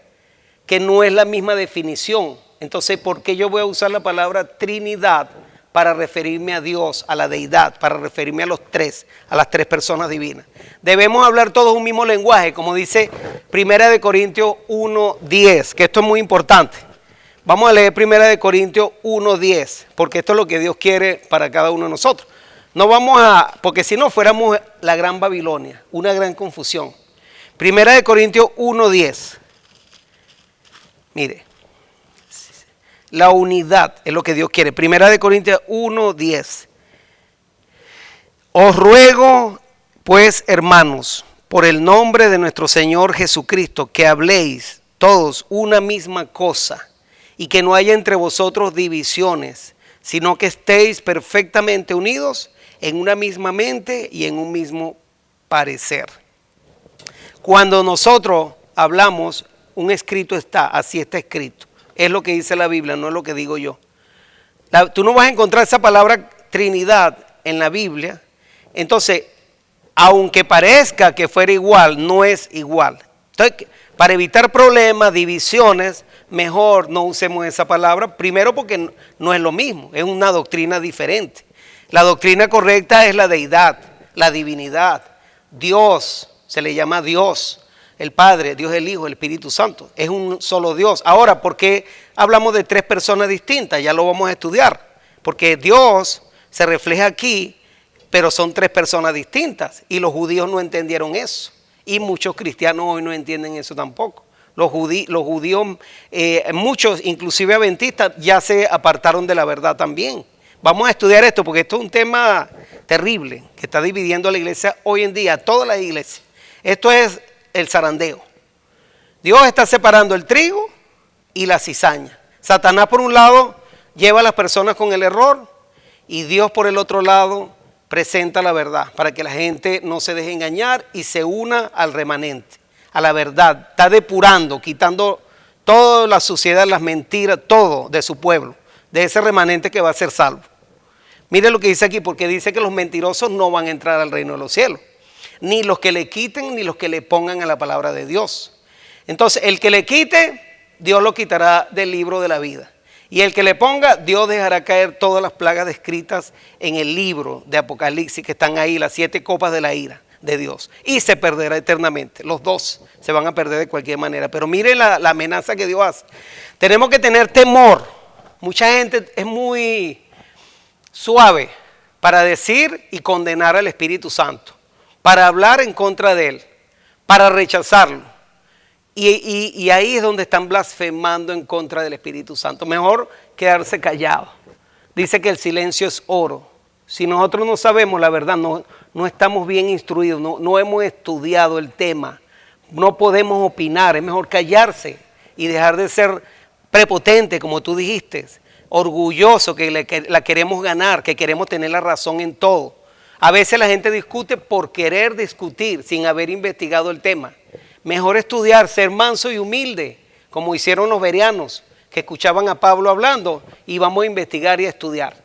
que no es la misma definición. Entonces, ¿por qué yo voy a usar la palabra Trinidad para referirme a Dios, a la deidad, para referirme a las tres personas divinas? Debemos hablar todos un mismo lenguaje, como dice 1 Corintios 1:10, que esto es muy importante. Vamos a leer 1 Corintios 1:10, porque esto es lo que Dios quiere para cada uno de nosotros. No vamos porque si no fuéramos la gran Babilonia, una gran confusión. 1 Corintios 1:10. Mire, la unidad es lo que Dios quiere. 1 Corintios 1:10. Os ruego, pues, hermanos, por el nombre de nuestro Señor Jesucristo, que habléis todos una misma cosa y que no haya entre vosotros divisiones, sino que estéis perfectamente unidos en una misma mente y en un mismo parecer. Cuando nosotros hablamos, un escrito está, así está escrito. Es lo que dice la Biblia, no es lo que digo yo. Tú no vas a encontrar esa palabra Trinidad en la Biblia. Entonces, aunque parezca que fuera igual, no es igual. Entonces, para evitar problemas, divisiones, mejor no usemos esa palabra. Primero porque no es lo mismo, es una doctrina diferente. La doctrina correcta es la deidad, la divinidad. Dios, se le llama Dios. El Padre, Dios el Hijo, el Espíritu Santo. Es un solo Dios. Ahora, ¿por qué hablamos de tres personas distintas? Ya lo vamos a estudiar. Porque Dios se refleja aquí, pero son tres personas distintas. Y los judíos no entendieron eso. Y muchos cristianos hoy no entienden eso tampoco. Los judíos, muchos, inclusive adventistas, ya se apartaron de la verdad también. Vamos a estudiar esto porque esto es un tema terrible que está dividiendo a la iglesia hoy en día, a todas las iglesias. Esto es el zarandeo. Dios está separando el trigo y la cizaña. Satanás por un lado lleva a las personas con el error y Dios por el otro lado presenta la verdad para que la gente no se deje engañar y se una al remanente, a la verdad. Está depurando, quitando toda la suciedad, las mentiras, todo de su pueblo, de ese remanente que va a ser salvo. Mire lo que dice aquí, porque dice que los mentirosos no van a entrar al reino de los cielos. Ni los que le quiten, ni los que le pongan a la palabra de Dios. Entonces, el que le quite, Dios lo quitará del libro de la vida. Y el que le ponga, Dios dejará caer todas las plagas descritas en el libro de Apocalipsis, que están ahí, las 7 copas de la ira de Dios. Y se perderá eternamente. Los dos se van a perder de cualquier manera. Pero mire la amenaza que Dios hace. Tenemos que tener temor. Mucha gente es muy suave para decir y condenar al Espíritu Santo, para hablar en contra de él, para rechazarlo. Y ahí es donde están blasfemando en contra del Espíritu Santo. Mejor quedarse callado. Dice que el silencio es oro. Si nosotros no sabemos la verdad, no estamos bien instruidos, no hemos estudiado el tema, no podemos opinar, es mejor callarse y dejar de ser prepotente, como tú dijiste, orgulloso, que la queremos ganar, que queremos tener la razón en todo. A veces la gente discute por querer discutir sin haber investigado el tema. Mejor estudiar, ser manso y humilde, como hicieron los bereanos, que escuchaban a Pablo hablando y vamos a investigar y a estudiar.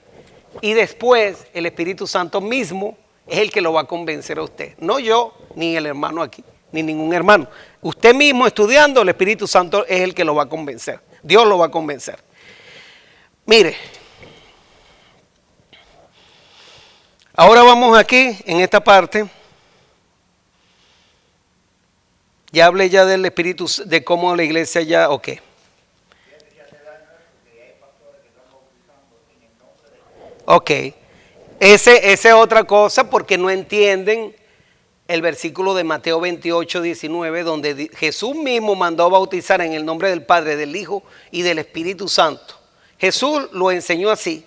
Y después el Espíritu Santo mismo es el que lo va a convencer a usted. No yo, ni el hermano aquí, ni ningún hermano. Usted mismo estudiando, el Espíritu Santo es el que lo va a convencer. Dios lo va a convencer. Mire, Ahora vamos aquí, en esta parte. Ya hablé ya del Espíritu, de cómo la iglesia ya, ok. Ok, ese es otra cosa porque no entienden el versículo de Mateo 28, 19, donde Jesús mismo mandó a bautizar en el nombre del Padre, del Hijo y del Espíritu Santo. Jesús lo enseñó así,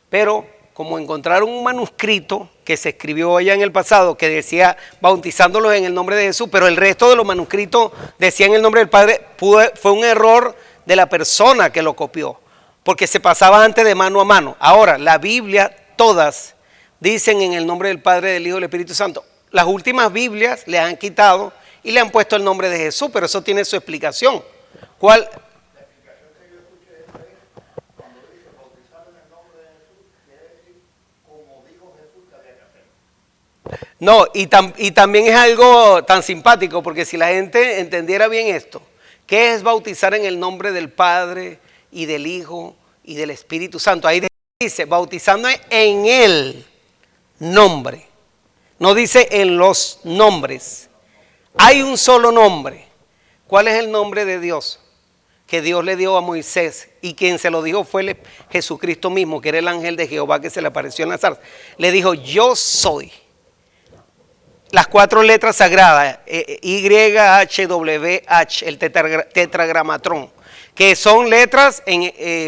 pero como encontraron un manuscrito que se escribió allá en el pasado que decía bautizándolos en el nombre de Jesús, pero el resto de los manuscritos decían el nombre del Padre, fue un error de la persona que lo copió, porque se pasaba antes de mano a mano. Ahora, la Biblia, todas dicen en el nombre del Padre, del Hijo y del Espíritu Santo. Las últimas Biblias le han quitado y le han puesto el nombre de Jesús, pero eso tiene su explicación. ¿Cuál? La explicación que yo escuché es cuando dice bautizar en el nombre de Jesús, quiere decir como dijo Jesús que había que hacer. No, y también es algo tan simpático, porque si la gente entendiera bien esto, ¿qué es bautizar en el nombre del Padre y del Hijo y del Espíritu Santo? Ahí dice, bautizando en el nombre. No dice en los nombres. Hay un solo nombre. ¿Cuál es el nombre de Dios? Que Dios le dio a Moisés, y quien se lo dijo fue Jesucristo mismo, que era el ángel de Jehová que se le apareció en la zarza. Le dijo, yo soy. Las 4 letras sagradas, YHWH, el tetragramatrón, que son letras,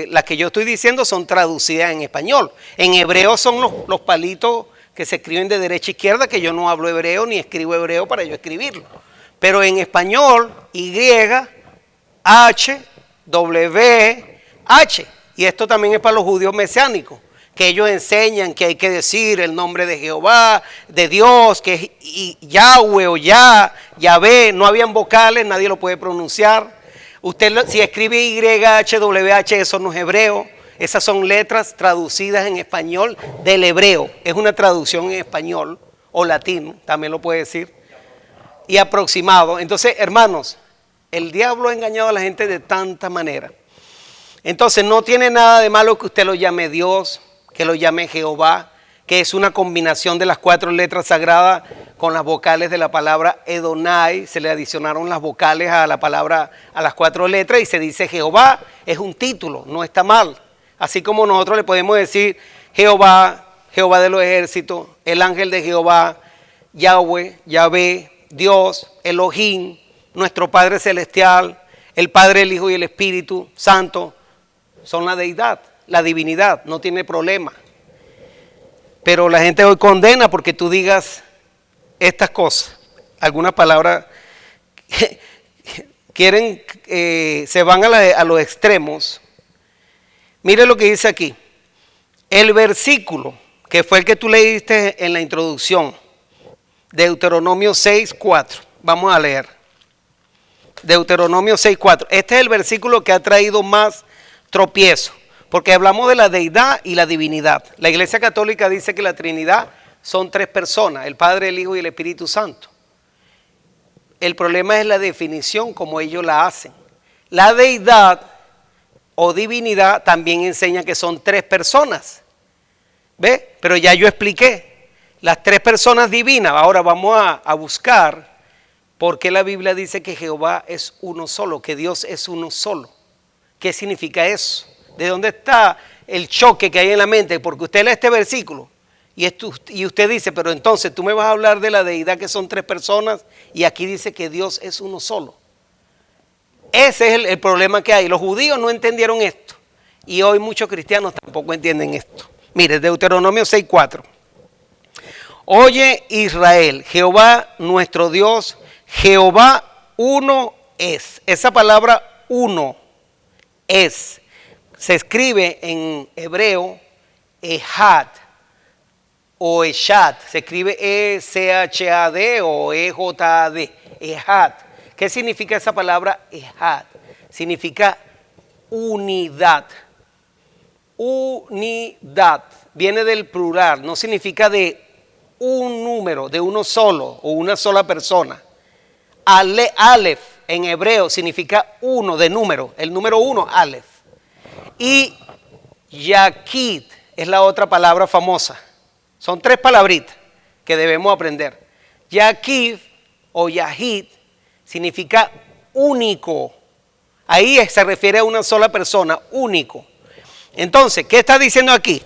las que yo estoy diciendo son traducidas en español. En hebreo son los palitos que se escriben de derecha a izquierda, que yo no hablo hebreo ni escribo hebreo para yo escribirlo. Pero en español, YHWH, y esto también es para los judíos mesiánicos, que ellos enseñan que hay que decir el nombre de Jehová, de Dios, que es Yahweh o Yahvé, no habían vocales, nadie lo puede pronunciar. Usted si escribe YHWH, eso no es hebreo. Esas son letras traducidas en español del hebreo. Es una traducción en español o latín, también lo puede decir. Y aproximado. Entonces, hermanos, el diablo ha engañado a la gente de tanta manera. Entonces, no tiene nada de malo que usted lo llame Dios, que lo llame Jehová, que es una combinación de las 4 letras sagradas con las vocales de la palabra Edonai. Se le adicionaron las vocales a la palabra, a las 4 letras, y se dice Jehová. Es un título, no está mal. Así como nosotros le podemos decir Jehová, Jehová de los ejércitos, el ángel de Jehová, Yahweh, Yahvé, Dios, Elohim, nuestro Padre Celestial, el Padre, el Hijo y el Espíritu Santo, son la deidad, la divinidad, no tiene problema. Pero la gente hoy condena porque tú digas estas cosas, algunas palabras quieren, se van a los extremos. Mire lo que dice aquí, el versículo que fue el que tú leíste en la introducción, Deuteronomio 6:4, vamos a leer, Deuteronomio 6:4, este es el versículo que ha traído más tropiezo, porque hablamos de la deidad y la divinidad. La Iglesia Católica dice que la Trinidad son 3 personas, el Padre, el Hijo y el Espíritu Santo. El problema es la definición como ellos la hacen. La deidad o divinidad también enseña que son 3 personas. ¿Ve? Pero ya yo expliqué las 3 personas divinas. Ahora vamos a buscar por qué la Biblia dice que Jehová es uno solo, que Dios es uno solo. ¿Qué significa eso? ¿De dónde está el choque que hay en la mente? Porque usted lee este versículo y usted dice, pero entonces tú me vas a hablar de la deidad que son 3 personas y aquí dice que Dios es uno solo. Ese es el problema que hay. Los judíos no entendieron esto y hoy muchos cristianos tampoco entienden esto. Mire, Deuteronomio 6:4. Oye Israel, Jehová nuestro Dios, Jehová uno es. Esa palabra uno es, se escribe en hebreo Echad o Echad, se escribe E-C-H-A-D o E-J-A-D, Echad. ¿Qué significa esa palabra Echad? Significa unidad. Unidad, viene del plural, no significa de un número, de uno solo o una sola persona. Aleph en hebreo significa uno de número, el número 1, Aleph. Y Yaqid es la otra palabra famosa. Son 3 palabritas que debemos aprender. Yaakov o Yahid significa único. Ahí se refiere a una sola persona, único. Entonces, ¿qué está diciendo aquí?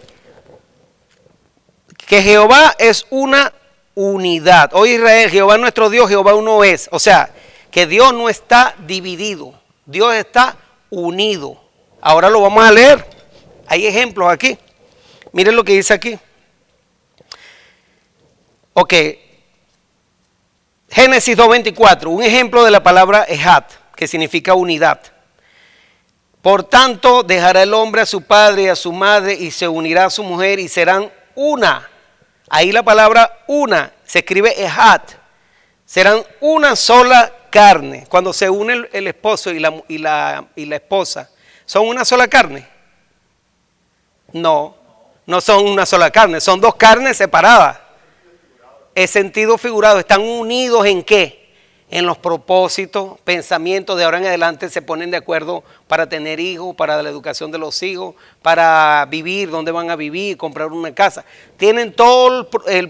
Que Jehová es una unidad. Oye Israel, Jehová nuestro Dios, Jehová uno es. O sea, que Dios no está dividido, Dios está unido. Ahora lo vamos a leer. Hay ejemplos aquí. Miren lo que dice aquí. Ok. Génesis 2:24, un ejemplo de la palabra ejad, que significa unidad. Por tanto, dejará el hombre a su padre y a su madre y se unirá a su mujer y serán una. Ahí la palabra una se escribe ejad. Serán una sola carne. Cuando se une el esposo y la esposa, ¿son una sola carne? No, no son una sola carne, son 2 carnes separadas. Es sentido figurado, están unidos ¿en qué? En los propósitos, pensamientos, de ahora en adelante se ponen de acuerdo para tener hijos, para la educación de los hijos, para vivir, dónde van a vivir, comprar una casa. Tienen todos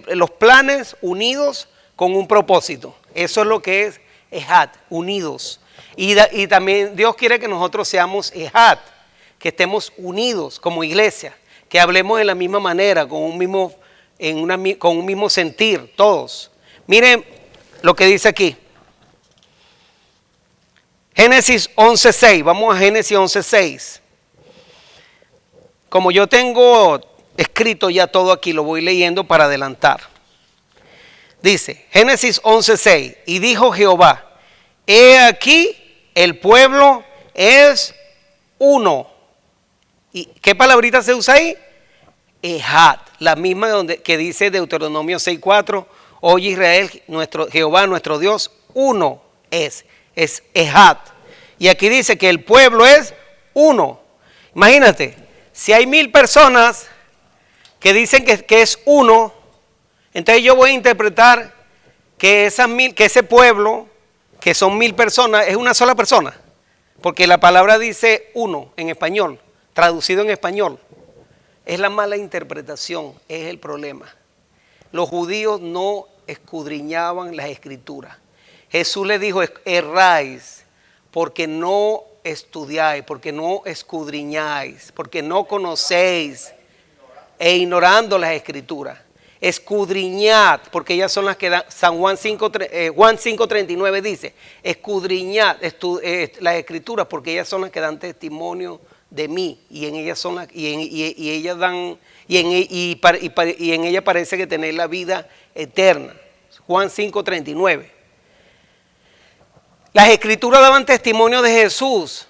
los planes unidos con un propósito. Eso es lo que es ejad, unidos. Y también Dios quiere que nosotros seamos ejad, que estemos unidos como iglesia, que hablemos de la misma manera, con un mismo sentir, todos. Miren lo que dice aquí. Génesis 11:6, vamos a Génesis 11:6. Como yo tengo escrito ya todo aquí, lo voy leyendo para adelantar. Dice, Génesis 11:6, y dijo Jehová, he aquí el pueblo es uno. ¿Y qué palabrita se usa ahí? Ejad, la misma que dice Deuteronomio 6:4, oye Israel, Jehová nuestro Dios, uno es ejad. Y aquí dice que el pueblo es uno. Imagínate, si hay 1000 personas que dicen que es uno, entonces yo voy a interpretar que ese pueblo, que son 1000 personas, es una sola persona. Porque la palabra dice uno en español, traducido en español. Es la mala interpretación, es el problema. Los judíos no escudriñaban las escrituras. Jesús les dijo, erráis, porque no estudiáis, porque no escudriñáis, porque no conocéis, e ignorando las escrituras. Escudriñad, porque ellas son las que dan, Juan 5:39 dice, escudriñad las escrituras, porque ellas son las que dan testimonio de mí, y en ellas son ellas dan, y en ella parece que tenéis la vida eterna. Juan 5:39. Las escrituras daban testimonio de Jesús.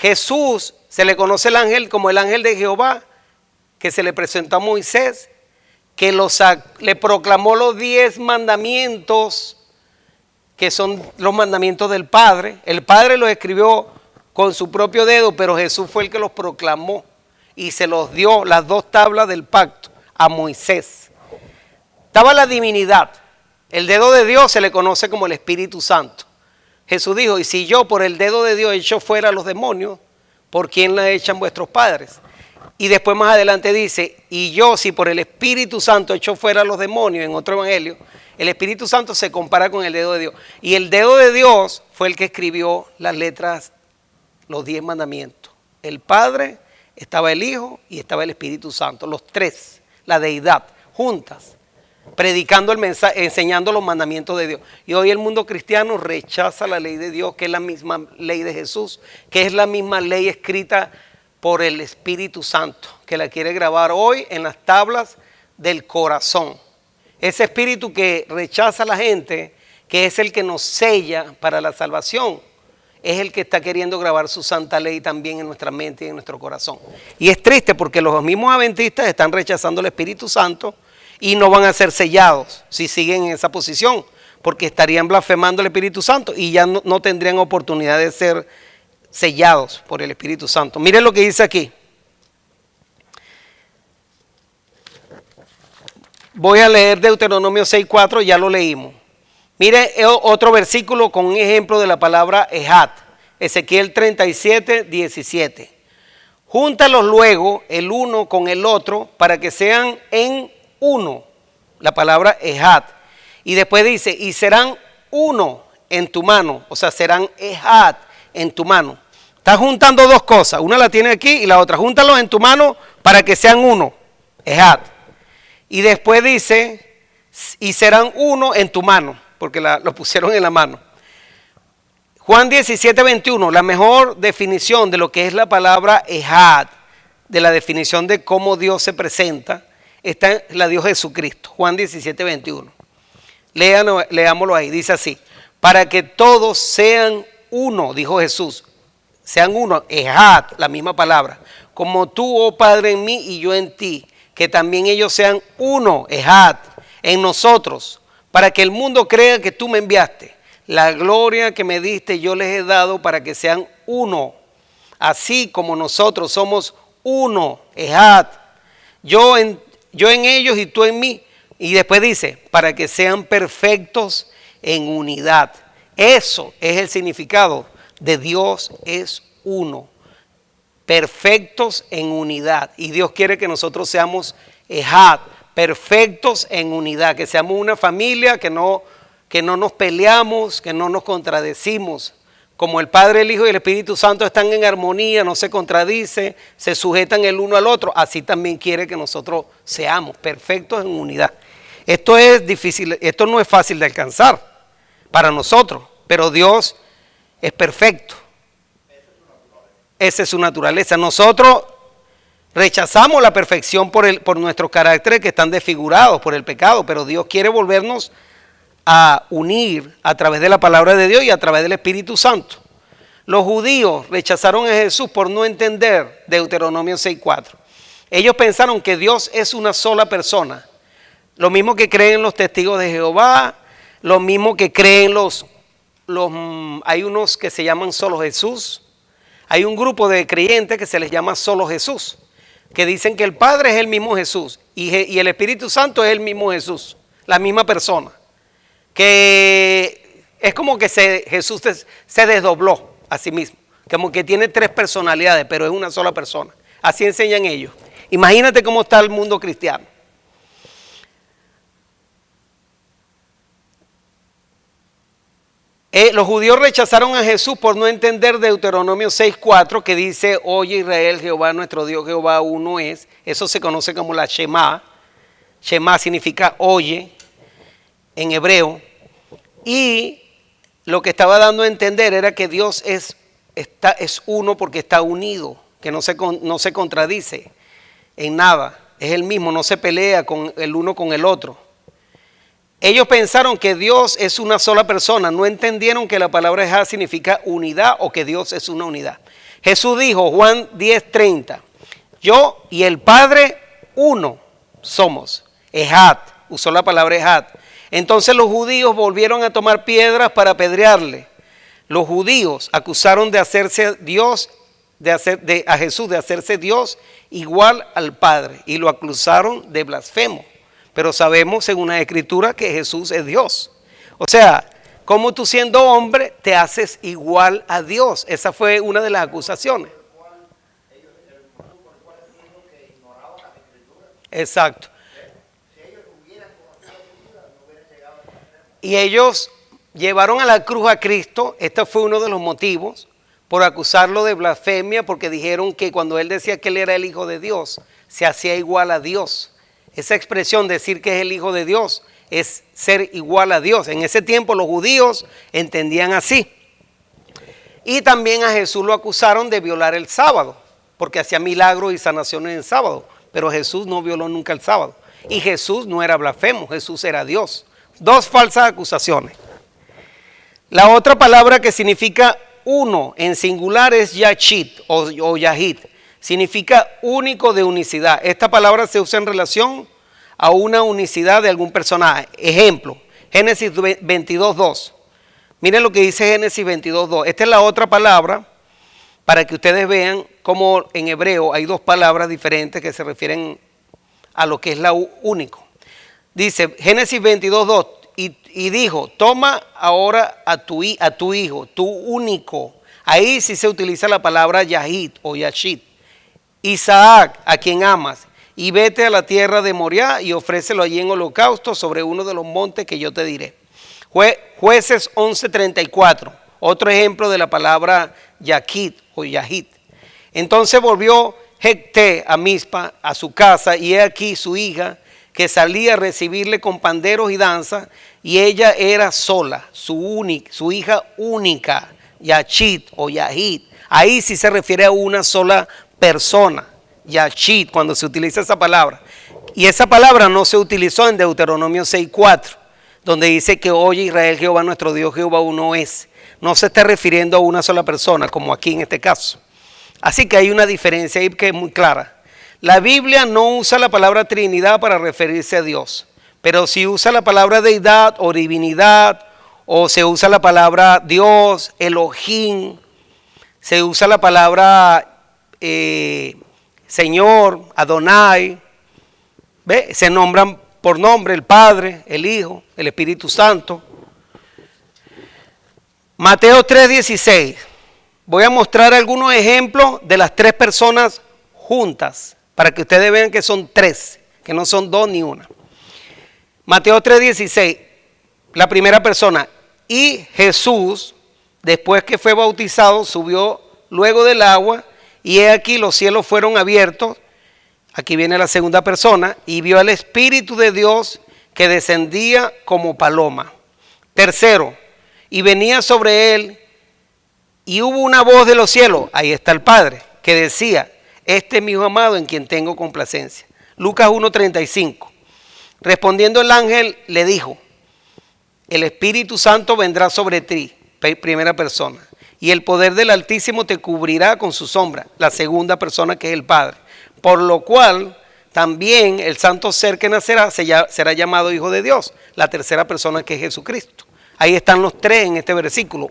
Jesús se le conoce el ángel como el ángel de Jehová, que se le presentó a Moisés, que le proclamó los 10 mandamientos, que son los mandamientos del Padre. El Padre los escribió con su propio dedo, pero Jesús fue el que los proclamó y se los dio, las 2 tablas del pacto, a Moisés. Estaba la divinidad. El dedo de Dios se le conoce como el Espíritu Santo. Jesús dijo, y si yo por el dedo de Dios echo fuera a los demonios, ¿por quién la echan vuestros padres? Y después más adelante dice, y yo si por el Espíritu Santo echo fuera a los demonios, en otro evangelio, el Espíritu Santo se compara con el dedo de Dios. Y el dedo de Dios fue el que escribió las letras, los 10 mandamientos. El Padre, estaba el Hijo y estaba el Espíritu Santo, los 3, la deidad, juntas, predicando el mensaje, enseñando los mandamientos de Dios. Y hoy el mundo cristiano rechaza la ley de Dios, que es la misma ley de Jesús, que es la misma ley escrita por el Espíritu Santo, que la quiere grabar hoy en las tablas del corazón. Ese espíritu que rechaza a la gente, que es el que nos sella para la salvación, es el que está queriendo grabar su santa ley también en nuestra mente y en nuestro corazón. Y es triste porque los mismos adventistas están rechazando el Espíritu Santo y no van a ser sellados si siguen en esa posición, porque estarían blasfemando el Espíritu Santo y ya no tendrían oportunidad de ser sellados por el Espíritu Santo. Miren lo que dice aquí. Voy a leer Deuteronomio 6:4, ya lo leímos. Mire otro versículo con un ejemplo de la palabra ejad. Ezequiel 37:17. Júntalos luego el uno con el otro para que sean en uno. La palabra ejad. Y después dice, y serán uno en tu mano. O sea, serán ejad en tu mano. Estás juntando dos cosas. Una la tiene aquí y la otra. Júntalos en tu mano para que sean uno. Ejad. Y después dice, y serán uno en tu mano. Porque lo pusieron en la mano. Juan 17, 21. La mejor definición de lo que es la palabra ejad. De la definición de cómo Dios se presenta. Está en la Dios Jesucristo. Juan 17, 21. Leámoslo ahí. Dice así. Para que todos sean uno, dijo Jesús. Sean uno, ejad, la misma palabra. Como tú, oh Padre, en mí y yo en ti. Que también ellos sean uno, ejad, en nosotros. Para que el mundo crea que tú me enviaste. La gloria que me diste yo les he dado para que sean uno. Así como nosotros somos uno, ejad. Yo en ellos y tú en mí. Y después dice, para que sean perfectos en unidad. Eso es el significado de Dios es uno. Perfectos en unidad. Y Dios quiere que nosotros seamos ejad, perfectos en unidad. Que seamos una familia, que no nos peleamos, que no nos contradecimos. Como el Padre, el Hijo y el Espíritu Santo están en armonía, no se contradicen, se sujetan el uno al otro. Así también quiere que nosotros seamos perfectos en unidad. Esto es difícil, esto no es fácil de alcanzar para nosotros, pero Dios es perfecto. Esa es su naturaleza. Nosotros rechazamos la perfección por nuestros caracteres que están desfigurados por el pecado, pero Dios quiere volvernos a unir a través de la palabra de Dios y a través del Espíritu Santo. Los judíos rechazaron a Jesús por no entender Deuteronomio 6:4. Ellos pensaron que Dios es una sola persona. Lo mismo que creen los testigos de Jehová, lo mismo que creen hay unos que se llaman solo Jesús. Hay un grupo de creyentes que se les llama solo Jesús, que dicen que el Padre es el mismo Jesús y el Espíritu Santo es el mismo Jesús, la misma persona. Que es como que Jesús se desdobló a sí mismo, como que tiene tres personalidades, pero es una sola persona. Así enseñan ellos. Imagínate cómo está el mundo cristiano. Los judíos rechazaron a Jesús por no entender Deuteronomio 6:4, que dice, oye Israel, Jehová nuestro Dios, Jehová uno es. Eso se conoce como la Shema. Shema significa oye en hebreo. Y lo que estaba dando a entender era que Dios es uno porque está unido, que no se contradice en nada. Es el mismo, no se pelea con el uno con el otro. Ellos pensaron que Dios es una sola persona, no entendieron que la palabra ejad significa unidad o que Dios es una unidad. Jesús dijo, Juan 10:30, yo y el Padre uno somos. Ejad, usó la palabra ejad. Entonces los judíos volvieron a tomar piedras para apedrearle. Los judíos acusaron de hacerse Dios, a Jesús de hacerse Dios igual al Padre y lo acusaron de blasfemo. Pero sabemos según la Escritura que Jesús es Dios. O sea, como tú siendo hombre te haces igual a Dios. Esa fue una de las acusaciones. Exacto. Y ellos llevaron a la cruz a Cristo. Este fue uno de los motivos por acusarlo de blasfemia, porque dijeron que cuando él decía que él era el Hijo de Dios, se hacía igual a Dios. Esa expresión, decir que es el Hijo de Dios, es ser igual a Dios. En ese tiempo los judíos entendían así. Y también a Jesús lo acusaron de violar el sábado, porque hacía milagros y sanaciones en sábado. Pero Jesús no violó nunca el sábado. Y Jesús no era blasfemo, Jesús era Dios. Dos falsas acusaciones. La otra palabra que significa uno en singular es yachit o yahid. Significa único de unicidad. Esta palabra se usa en relación a una unicidad de algún personaje. Ejemplo, Génesis 22:2. Miren lo que dice Génesis 22:2. Esta es la otra palabra para que ustedes vean cómo en hebreo hay dos palabras diferentes que se refieren a lo que es la único. Dice Génesis 22:2 y dijo, toma ahora a tu hijo, tu único. Ahí sí se utiliza la palabra yahid o yashid. Isaac, a quien amas, y vete a la tierra de Moriah y ofrécelo allí en holocausto sobre uno de los montes que yo te diré. Jueces 11:34, otro ejemplo de la palabra Yaquit o Yahid. Entonces volvió Jecté a Mizpa, a su casa, y he aquí su hija, que salía a recibirle con panderos y danza, y ella era sola, su hija única, Yachit o Yahid. Ahí sí se refiere a una sola persona, Yachit, cuando se utiliza esa palabra. Y esa palabra no se utilizó en Deuteronomio 6:4, donde dice que oye Israel, Jehová nuestro Dios, Jehová uno es. No se está refiriendo a una sola persona, como aquí en este caso. Así que hay una diferencia ahí que es muy clara. La Biblia no usa la palabra Trinidad para referirse a Dios, pero si usa la palabra deidad o divinidad, o se usa la palabra Dios, Elohim, se usa la palabra Señor, Adonai, ¿ve? Se nombran por nombre el Padre, el Hijo, el Espíritu Santo. Mateo 3:16. Voy a mostrar algunos ejemplos de las tres personas juntas, para que ustedes vean que son tres, que no son dos ni una. Mateo 3:16, la primera persona. Y Jesús, después que fue bautizado, subió luego del agua, y he aquí los cielos fueron abiertos. Aquí viene la segunda persona, y vio al Espíritu de Dios que descendía como paloma. Tercero, y venía sobre él, y hubo una voz de los cielos, ahí está el Padre, que decía: este es mi Hijo amado en quien tengo complacencia. Lucas 1:35. Respondiendo el ángel le dijo: el Espíritu Santo vendrá sobre ti, primera persona, y el poder del Altísimo te cubrirá con su sombra, la segunda persona, que es el Padre. Por lo cual también el santo ser que nacerá será llamado Hijo de Dios, la tercera persona, que es Jesucristo. Ahí están los tres en este versículo.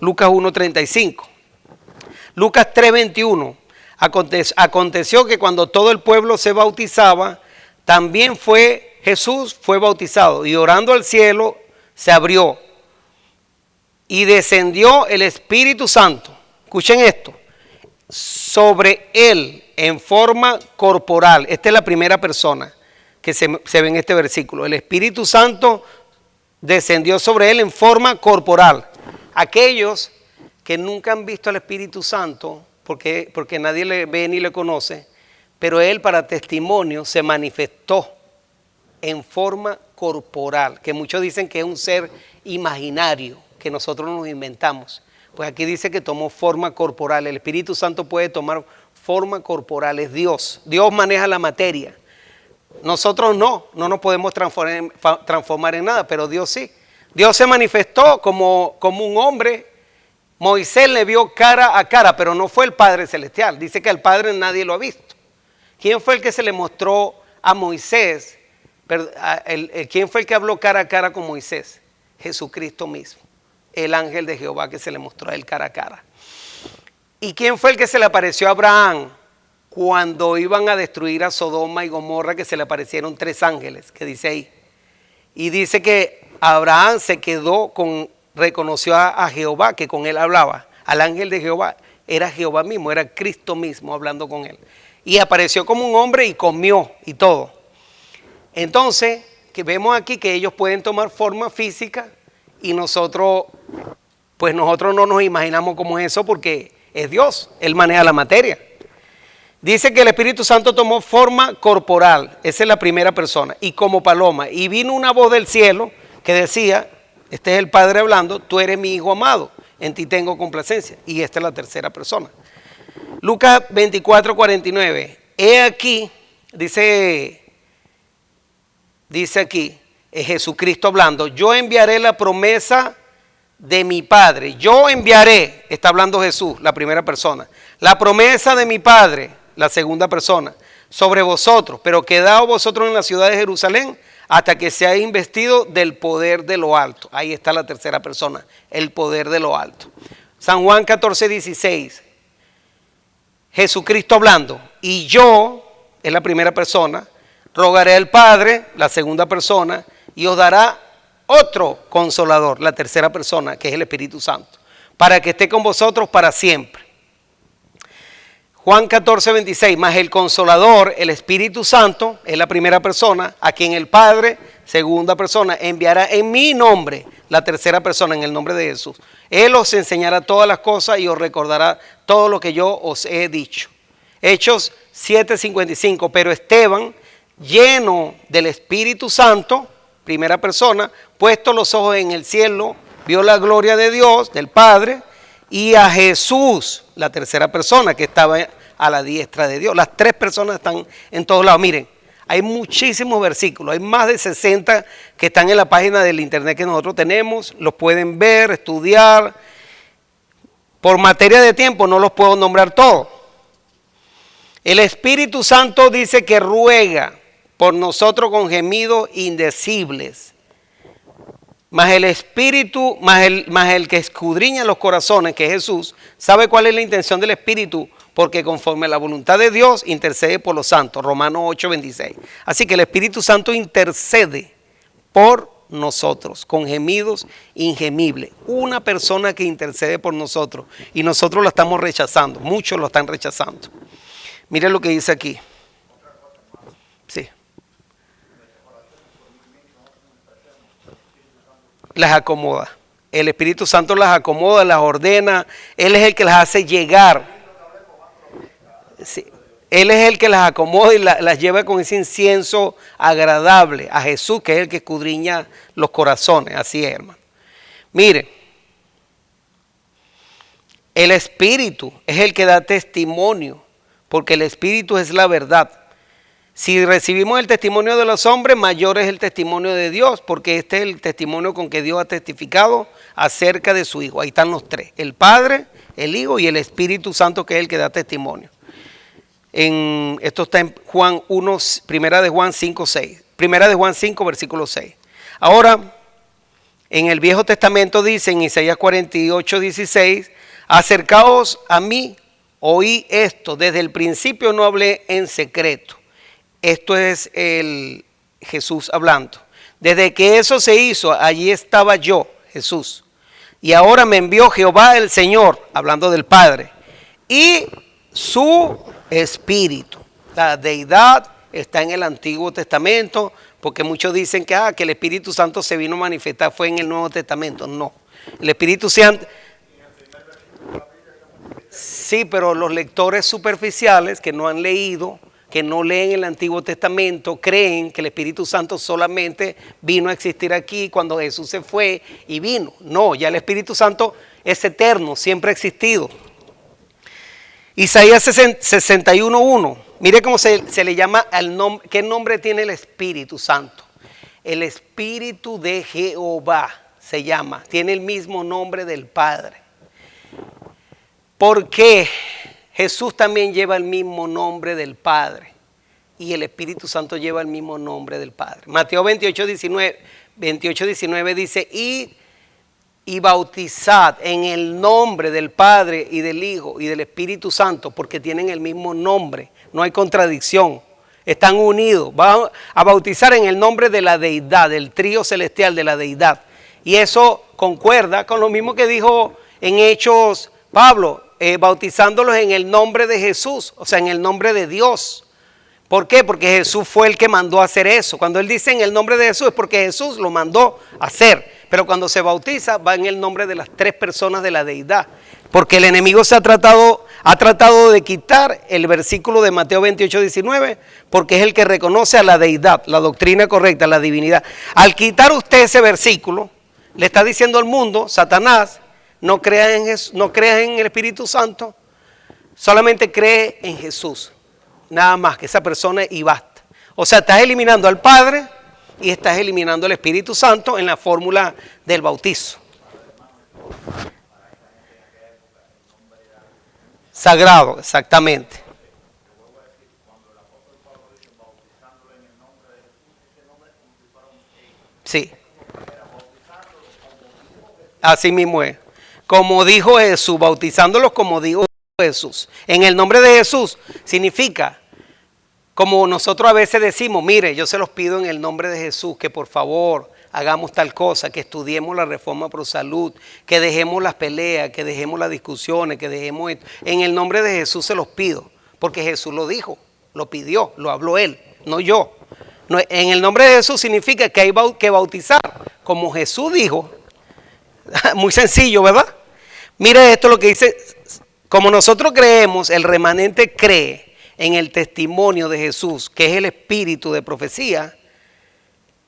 Lucas 1:35. Lucas 3:21. Aconteció que cuando todo el pueblo se bautizaba, también Jesús fue bautizado, y orando al cielo se abrió y descendió el Espíritu Santo. Escuchen esto: sobre él en forma corporal. Esta es la primera persona que se ve en este versículo. El Espíritu Santo descendió sobre él en forma corporal. Aquellos que nunca han visto al Espíritu Santo, porque nadie le ve ni le conoce, pero él, para testimonio, se manifestó en forma corporal, que muchos dicen que es un ser imaginario, que nosotros nos inventamos. Pues aquí dice que tomó forma corporal. El Espíritu Santo puede tomar forma corporal, es Dios. Dios maneja la materia. Nosotros no nos podemos transformar en nada, pero Dios sí. Dios se manifestó como un hombre. Moisés le vio cara a cara, pero no fue el Padre Celestial. Dice que al Padre nadie lo ha visto. ¿Quién fue el que se le mostró a Moisés? ¿Quién fue el que habló cara a cara con Moisés? Jesucristo mismo, el ángel de Jehová que se le mostró a él cara a cara. ¿Y quién fue el que se le apareció a Abraham cuando iban a destruir a Sodoma y Gomorra, que se le aparecieron tres ángeles, que dice ahí? Y dice que Abraham reconoció a Jehová, que con él hablaba, al ángel de Jehová. Era Jehová mismo, era Cristo mismo hablando con él. Y apareció como un hombre y comió y todo. Entonces, que vemos aquí que ellos pueden tomar forma física, y nosotros no nos imaginamos cómo es eso, porque es Dios, Él maneja la materia. Dice que el Espíritu Santo tomó forma corporal, esa es la primera persona, y como paloma, y vino una voz del cielo que decía: este es el Padre hablando, tú eres mi Hijo amado, en ti tengo complacencia. Y esta es la tercera persona. Lucas 24:49. He aquí, dice aquí, es Jesucristo hablando: yo enviaré la promesa de mi Padre. Yo enviaré, está hablando Jesús, la primera persona. La promesa de mi Padre, la segunda persona, sobre vosotros, pero quedaos vosotros en la ciudad de Jerusalén hasta que seáis investido del poder de lo alto. Ahí está la tercera persona, el poder de lo alto. San Juan 14:16. Jesucristo hablando: y yo, es la primera persona, rogaré al Padre, la segunda persona, y os dará otro consolador, la tercera persona, que es el Espíritu Santo, para que esté con vosotros para siempre. Juan 14, 26, más el Consolador, el Espíritu Santo, es la primera persona, a quien el Padre, segunda persona, enviará en mi nombre, la tercera persona, en el nombre de Jesús. Él os enseñará todas las cosas y os recordará todo lo que yo os he dicho. Hechos 7, 55, pero Esteban, lleno del Espíritu Santo, primera persona, puesto los ojos en el cielo, vio la gloria de Dios, del Padre, y a Jesús, la tercera persona que estaba a la diestra de Dios. Las tres personas están en todos lados. Miren, hay muchísimos versículos, hay más de 60 que están en la página del internet que nosotros tenemos, los pueden ver, estudiar. Por materia de tiempo no los puedo nombrar todos. El Espíritu Santo dice que ruega por nosotros con gemidos indecibles. Mas el Espíritu, más el que escudriña los corazones, que es Jesús, sabe cuál es la intención del Espíritu, porque conforme a la voluntad de Dios intercede por los santos. Romanos 8, 26. Así que el Espíritu Santo intercede por nosotros con gemidos ingemibles. Una persona que intercede por nosotros y nosotros la estamos rechazando. Muchos lo están rechazando. Miren lo que dice aquí. Sí. Las acomoda. El Espíritu Santo las acomoda, las ordena. Él es el que las hace llegar. Sí. Él es el que las acomoda y las lleva con ese incienso agradable a Jesús, que es el que escudriña los corazones. Así es, hermano. Mire, el Espíritu es el que da testimonio, porque el Espíritu es la verdad. Si recibimos el testimonio de los hombres, mayor es el testimonio de Dios, porque este es el testimonio con que Dios ha testificado acerca de su Hijo. Ahí están los tres, el Padre, el Hijo y el Espíritu Santo, que es el que da testimonio. Esto está en Juan 1, primera de Juan 5, 6. Primera de Juan 5, versículo 6. Ahora, en el Viejo Testamento dice, en Isaías 48, 16, acercaos a mí, oí esto, desde el principio no hablé en secreto. Esto es el Jesús hablando. Desde que eso se hizo, allí estaba yo, Jesús. Y ahora me envió Jehová el Señor, hablando del Padre, y su Espíritu. La deidad está en el Antiguo Testamento, porque muchos dicen que el Espíritu Santo se vino a manifestar fue en el Nuevo Testamento. No, el Espíritu Santo... Sí, pero los lectores superficiales que no han leído, que no leen el Antiguo Testamento, creen que el Espíritu Santo solamente vino a existir aquí cuando Jesús se fue y vino. No, ya el Espíritu Santo es eterno, siempre ha existido. Isaías 61:1, mire cómo se le llama al nombre. ¿Qué nombre tiene el Espíritu Santo? El Espíritu de Jehová se llama, tiene el mismo nombre del Padre. ¿Por qué? Jesús también lleva el mismo nombre del Padre y el Espíritu Santo lleva el mismo nombre del Padre. Mateo 28, 19 dice, y bautizad en el nombre del Padre y del Hijo y del Espíritu Santo, porque tienen el mismo nombre, no hay contradicción, están unidos. Van a bautizar en el nombre de la deidad, del trío celestial de la deidad. Y eso concuerda con lo mismo que dijo en Hechos Pablo, bautizándolos en el nombre de Jesús, o sea, en el nombre de Dios. ¿Por qué? Porque Jesús fue el que mandó a hacer eso. Cuando él dice en el nombre de Jesús es porque Jesús lo mandó a hacer. Pero cuando se bautiza va en el nombre de las tres personas de la deidad. Porque el enemigo ha tratado de quitar el versículo de Mateo 28, 19, porque es el que reconoce a la deidad, la doctrina correcta, la divinidad. Al quitar usted ese versículo, le está diciendo al mundo, Satanás, no creas en Jesús, no creas en el Espíritu Santo, solamente cree en Jesús. Nada más que esa persona y basta. O sea, estás eliminando al Padre y estás eliminando al Espíritu Santo en la fórmula del bautizo. Sagrado, exactamente. Sí. Así mismo es. Como dijo Jesús, bautizándolos como dijo Jesús. En el nombre de Jesús significa, como nosotros a veces decimos, mire, yo se los pido en el nombre de Jesús que por favor hagamos tal cosa, que estudiemos la reforma pro salud, que dejemos las peleas, que dejemos las discusiones, que dejemos esto. En el nombre de Jesús se los pido. porque Jesús lo dijo, lo pidió, lo habló Él, no yo. No, en el nombre de Jesús significa que hay que bautizar, como Jesús dijo. Muy sencillo, ¿verdad? Mire esto lo que dice, como nosotros creemos, el remanente cree en el testimonio de Jesús, que es el espíritu de profecía,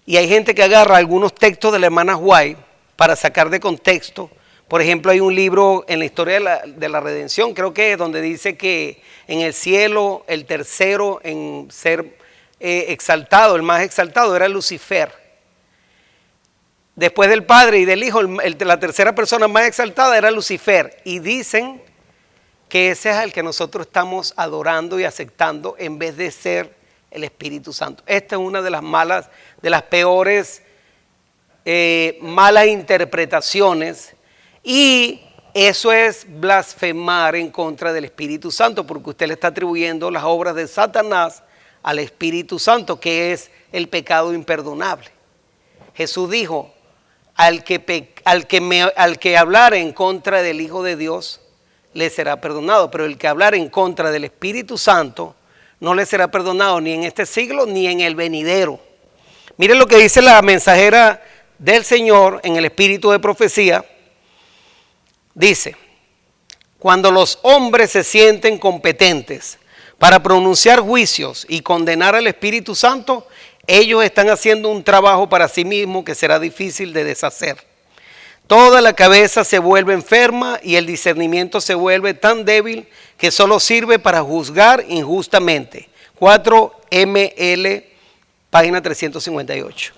y hay gente que agarra algunos textos de la hermana White para sacar de contexto. Por ejemplo, hay un libro en la historia de la redención, creo que es donde dice que en el cielo el tercero en ser exaltado, el más exaltado era Lucifer. Después del Padre y del Hijo, la tercera persona más exaltada era Lucifer. Y dicen que ese es el que nosotros estamos adorando y aceptando en vez de ser el Espíritu Santo. Esta es una de las peores malas interpretaciones, y eso es blasfemar en contra del Espíritu Santo, porque usted le está atribuyendo las obras de Satanás al Espíritu Santo, que es el pecado imperdonable. Jesús dijo, al que hablar en contra del Hijo de Dios, le será perdonado, pero el que hablar en contra del Espíritu Santo, no le será perdonado ni en este siglo ni en el venidero. Miren lo que dice la mensajera del Señor en el espíritu de profecía. Dice, cuando los hombres se sienten competentes para pronunciar juicios y condenar al Espíritu Santo, ellos están haciendo un trabajo para sí mismos que será difícil de deshacer. Toda la cabeza se vuelve enferma y el discernimiento se vuelve tan débil que solo sirve para juzgar injustamente. 4 ML, página 358.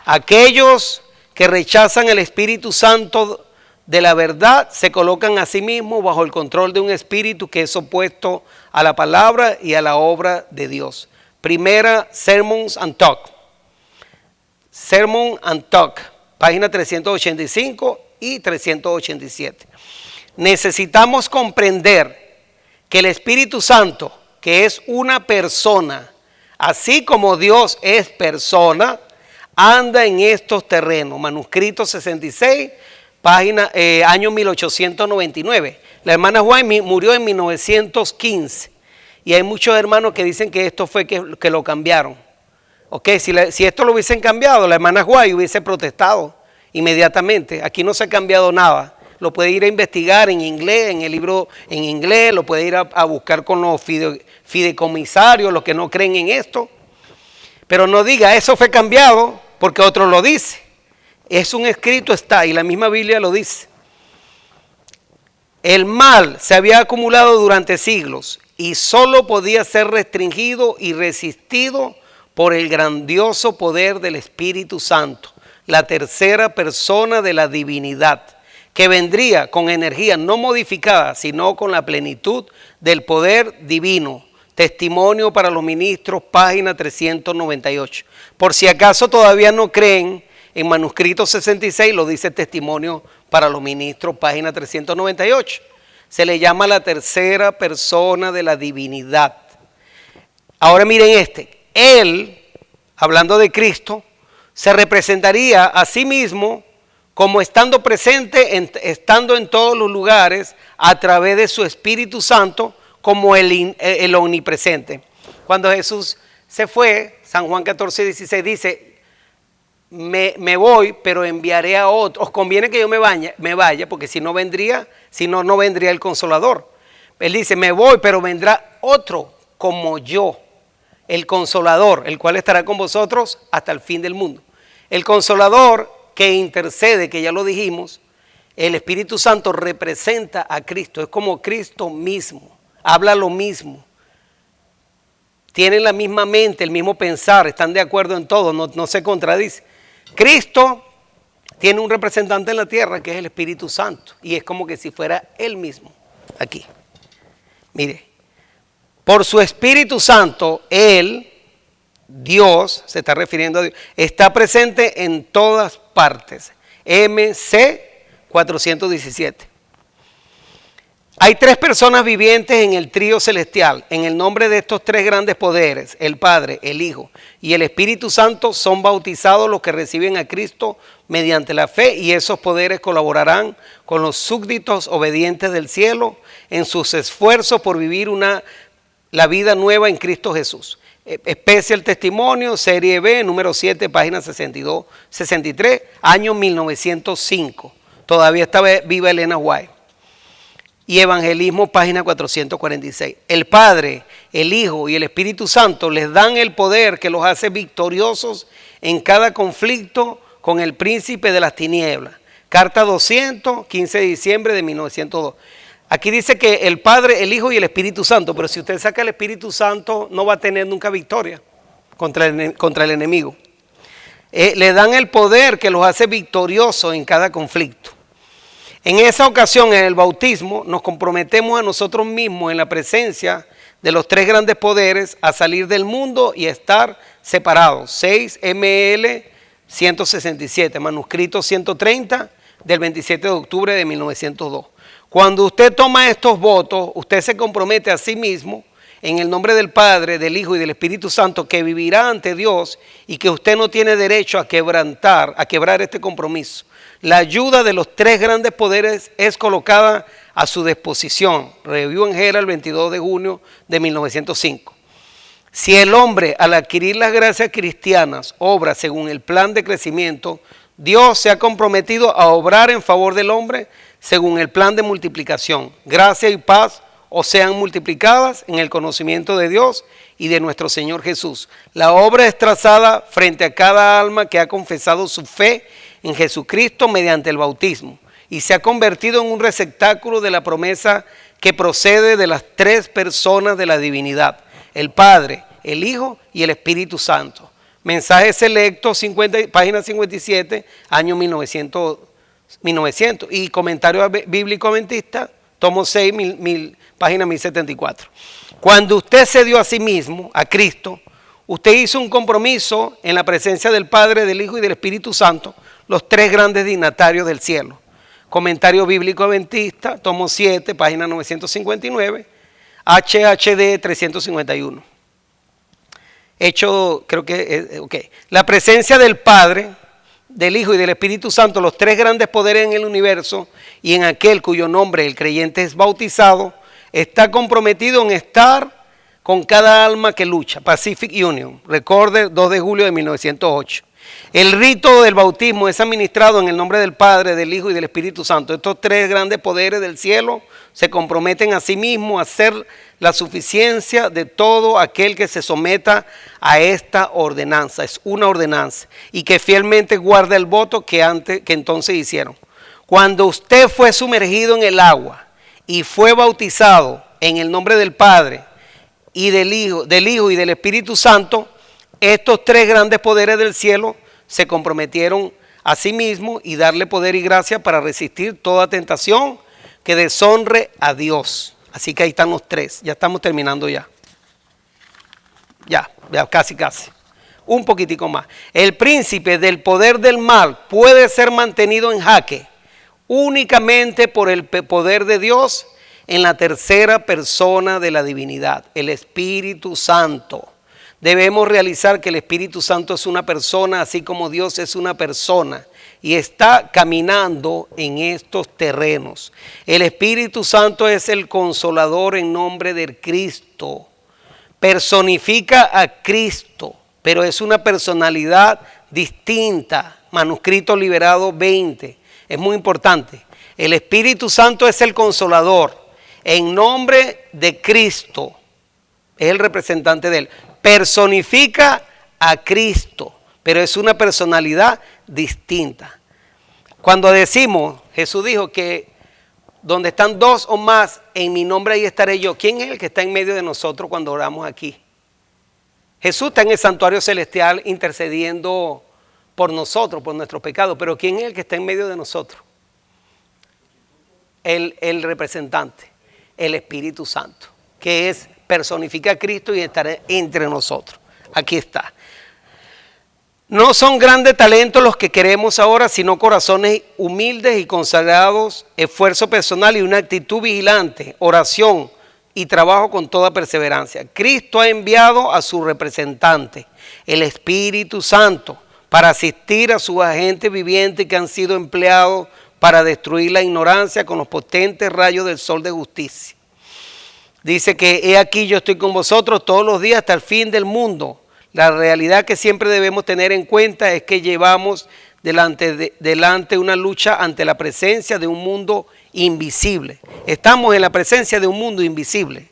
Aquellos que rechazan el Espíritu Santo de la verdad se colocan a sí mismos bajo el control de un espíritu que es opuesto a la palabra y a la obra de Dios. Primera Sermons and Talk. Sermon and Talk, página 385 y 387. Necesitamos comprender que el Espíritu Santo, que es una persona, así como Dios es persona, anda en estos terrenos. Manuscrito 66, página, año 1899. La hermana White murió en 1915. Y hay muchos hermanos que dicen que esto fue que lo cambiaron. Ok, si esto lo hubiesen cambiado, la hermana White hubiese protestado inmediatamente. Aquí no se ha cambiado nada. Lo puede ir a investigar en inglés, en el libro en inglés, lo puede ir a buscar con los fideicomisarios, los que no creen en esto. Pero no diga, eso fue cambiado porque otro lo dice. Es un escrito, está, y la misma Biblia lo dice. El mal se había acumulado durante siglos y solo podía ser restringido y resistido por el grandioso poder del Espíritu Santo, la tercera persona de la divinidad, que vendría con energía no modificada, sino con la plenitud del poder divino. Testimonio para los ministros, página 398. Por si acaso todavía no creen, en manuscrito 66 lo dice Testimonio para los ministros, página 398. Se le llama la tercera persona de la divinidad. Ahora miren Él, hablando de Cristo, se representaría a sí mismo como estando presente, estando en todos los lugares a través de su Espíritu Santo, como el omnipresente. Cuando Jesús se fue, San Juan 14:16 dice, me voy, pero enviaré a otro. Os conviene que yo me vaya, porque si no vendría el Consolador. Él dice, me voy, pero vendrá otro como yo, el Consolador, el cual estará con vosotros hasta el fin del mundo. El Consolador que intercede, que ya lo dijimos, el Espíritu Santo representa a Cristo, es como Cristo mismo, habla lo mismo. Tienen la misma mente, el mismo pensar, están de acuerdo en todo, no se contradice. Cristo tiene un representante en la tierra que es el Espíritu Santo, y es como que si fuera Él mismo, aquí. Mire, por su Espíritu Santo, Él, Dios, se está refiriendo a Dios, está presente en todas partes. MC 417. Hay tres personas vivientes en el trío celestial. En el nombre de estos tres grandes poderes, el Padre, el Hijo y el Espíritu Santo, son bautizados los que reciben a Cristo mediante la fe, y esos poderes colaborarán con los súbditos obedientes del cielo en sus esfuerzos por vivir una la vida nueva en Cristo Jesús. Especial Testimonio, serie B, número 7, página 62, 63, año 1905. Todavía está viva Elena White. Y Evangelismo, página 446. El Padre, el Hijo y el Espíritu Santo les dan el poder que los hace victoriosos en cada conflicto con el príncipe de las tinieblas. Carta 200, 15 de diciembre de 1902. Aquí dice que el Padre, el Hijo y el Espíritu Santo, pero si usted saca el Espíritu Santo no va a tener nunca victoria contra el enemigo. Le dan el poder que los hace victoriosos en cada conflicto. En esa ocasión, en el bautismo, nos comprometemos a nosotros mismos en la presencia de los tres grandes poderes a salir del mundo y a estar separados. 6 ML 167, manuscrito 130 del 27 de octubre de 1902. Cuando usted toma estos votos, usted se compromete a sí mismo en el nombre del Padre, del Hijo y del Espíritu Santo, que vivirá ante Dios y que usted no tiene derecho a quebrar este compromiso. La ayuda de los tres grandes poderes es colocada a su disposición. Review en Herald, el 22 de junio de 1905. Si el hombre, al adquirir las gracias cristianas, obra según el plan de crecimiento, Dios se ha comprometido a obrar en favor del hombre según el plan de multiplicación. Gracia y paz os sean multiplicadas en el conocimiento de Dios y de nuestro Señor Jesús. La obra es trazada frente a cada alma que ha confesado su fe en Jesucristo mediante el bautismo y se ha convertido en un receptáculo de la promesa que procede de las tres personas de la divinidad, el Padre, el Hijo y el Espíritu Santo. Mensaje selecto, página 57, año 1900 y comentario bíblico adventista, tomo 6, página 1074. Cuando usted se dio a sí mismo, a Cristo, usted hizo un compromiso en la presencia del Padre, del Hijo y del Espíritu Santo, los tres grandes dignatarios del cielo. Comentario bíblico adventista, tomo 7, página 959, HHD 351. Hecho, creo que, ok. La presencia del Padre, del Hijo y del Espíritu Santo, los tres grandes poderes en el universo y en aquel cuyo nombre el creyente es bautizado, está comprometido en estar con cada alma que lucha. Pacific Union, recorde 2 de julio de 1908. El rito del bautismo es administrado en el nombre del Padre, del Hijo y del Espíritu Santo. Estos tres grandes poderes del cielo se comprometen a sí mismos a ser la suficiencia de todo aquel que se someta a esta ordenanza. Es una ordenanza y que fielmente guarda el voto que entonces hicieron. Cuando usted fue sumergido en el agua y fue bautizado en el nombre del Padre y del Hijo y del Espíritu Santo, estos tres grandes poderes del cielo se comprometieron a sí mismos y darle poder y gracia para resistir toda tentación que deshonre a Dios. Así que ahí están los tres. Ya estamos terminando ya. Ya casi. Un poquitico más. El príncipe del poder del mal puede ser mantenido en jaque únicamente por el poder de Dios en la tercera persona de la divinidad, el Espíritu Santo. Debemos realizar que el Espíritu Santo es una persona, así como Dios es una persona, y está caminando en estos terrenos. El Espíritu Santo es el consolador en nombre de Cristo. Personifica a Cristo, pero es una personalidad distinta. Manuscrito liberado 20. Es muy importante. El Espíritu Santo es el consolador en nombre de Cristo. Es el representante de él. Personifica a Cristo, pero es una personalidad distinta. Cuando decimos, Jesús dijo que donde están dos o más en mi nombre, ahí estaré yo. ¿Quién es el que está en medio de nosotros cuando oramos aquí? Jesús está en el santuario celestial intercediendo por nosotros, por nuestros pecados, pero ¿quién es el que está en medio de nosotros? El representante, el Espíritu Santo, que es personifica a Cristo y estará entre nosotros. Aquí está. No son grandes talentos los que queremos ahora, sino corazones humildes y consagrados, esfuerzo personal y una actitud vigilante, oración y trabajo con toda perseverancia. Cristo ha enviado a su representante, el Espíritu Santo, para asistir a sus agentes vivientes que han sido empleados para destruir la ignorancia con los potentes rayos del sol de justicia. Dice que he aquí yo estoy con vosotros todos los días hasta el fin del mundo. La realidad que siempre debemos tener en cuenta es que llevamos delante una lucha ante la presencia de un mundo invisible. Estamos en la presencia de un mundo invisible.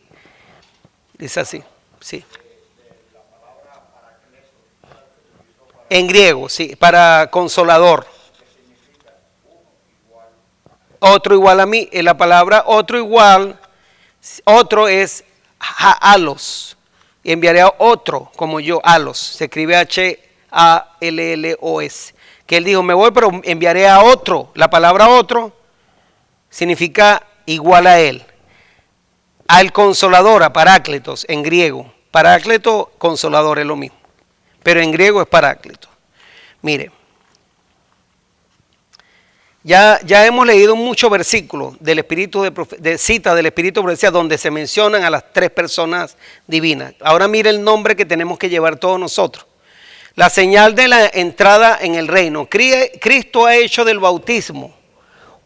Dice así, sí. En griego, sí, para consolador. Otro igual a mí. En la palabra otro igual, otro es halos. Enviaré a otro como yo, halos. Se escribe Hallos. Que él dijo, me voy, pero enviaré a otro. La palabra otro significa igual a él. Al consolador, a parácletos, en griego. Parácleto, consolador, es lo mismo. Pero en griego es paráclito. Mire, ya hemos leído muchos versículos del espíritu de cita del espíritu de profecía donde se mencionan a las tres personas divinas. Ahora mire el nombre que tenemos que llevar todos nosotros. La señal de la entrada en el reino. Cristo ha hecho del bautismo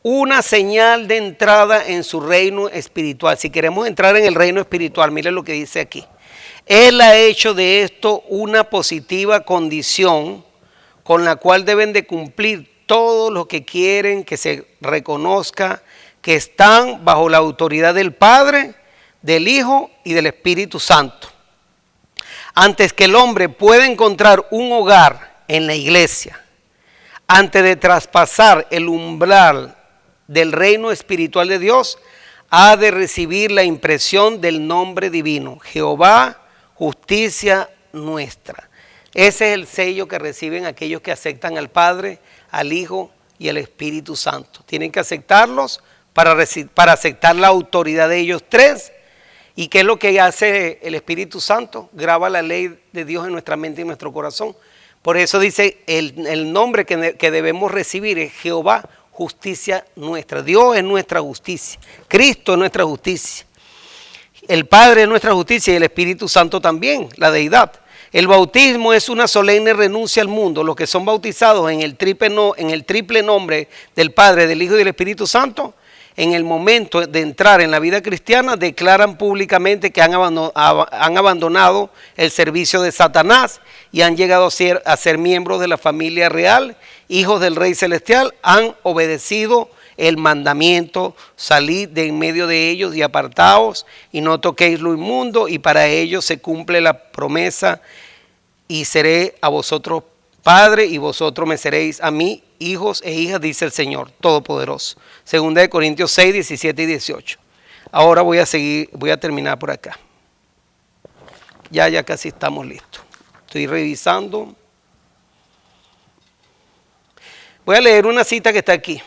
una señal de entrada en su reino espiritual. Si queremos entrar en el reino espiritual, mire lo que dice aquí. Él ha hecho de esto una positiva condición con la cual deben de cumplir todos los que quieren que se reconozca que están bajo la autoridad del Padre, del Hijo y del Espíritu Santo. Antes que el hombre pueda encontrar un hogar en la iglesia, antes de traspasar el umbral del reino espiritual de Dios, ha de recibir la impresión del nombre divino, Jehová, justicia nuestra. Ese es el sello que reciben aquellos que aceptan al Padre, al Hijo y al Espíritu Santo. Tienen que aceptarlos para aceptar la autoridad de ellos tres. ¿Y qué es lo que hace el Espíritu Santo? Graba la ley de Dios en nuestra mente y en nuestro corazón. Por eso dice el nombre que debemos recibir es Jehová, justicia nuestra. Dios es nuestra justicia. Cristo es nuestra justicia. El Padre es nuestra justicia y el Espíritu Santo también, la deidad. El bautismo es una solemne renuncia al mundo. Los que son bautizados en el triple nombre del Padre, del Hijo y del Espíritu Santo, en el momento de entrar en la vida cristiana, declaran públicamente que han abandonado el servicio de Satanás y han llegado a ser miembros de la familia real, hijos del Rey Celestial, han obedecido el mandamiento, salid de en medio de ellos y apartaos y no toquéis lo inmundo, y para ellos se cumple la promesa, y seré a vosotros padre y vosotros me seréis a mí hijos e hijas, dice el Señor Todopoderoso. Segunda de Corintios 6, 17 y 18. Ahora voy a terminar por acá. Ya casi estamos listos. Estoy revisando. Voy a leer una cita que está aquí.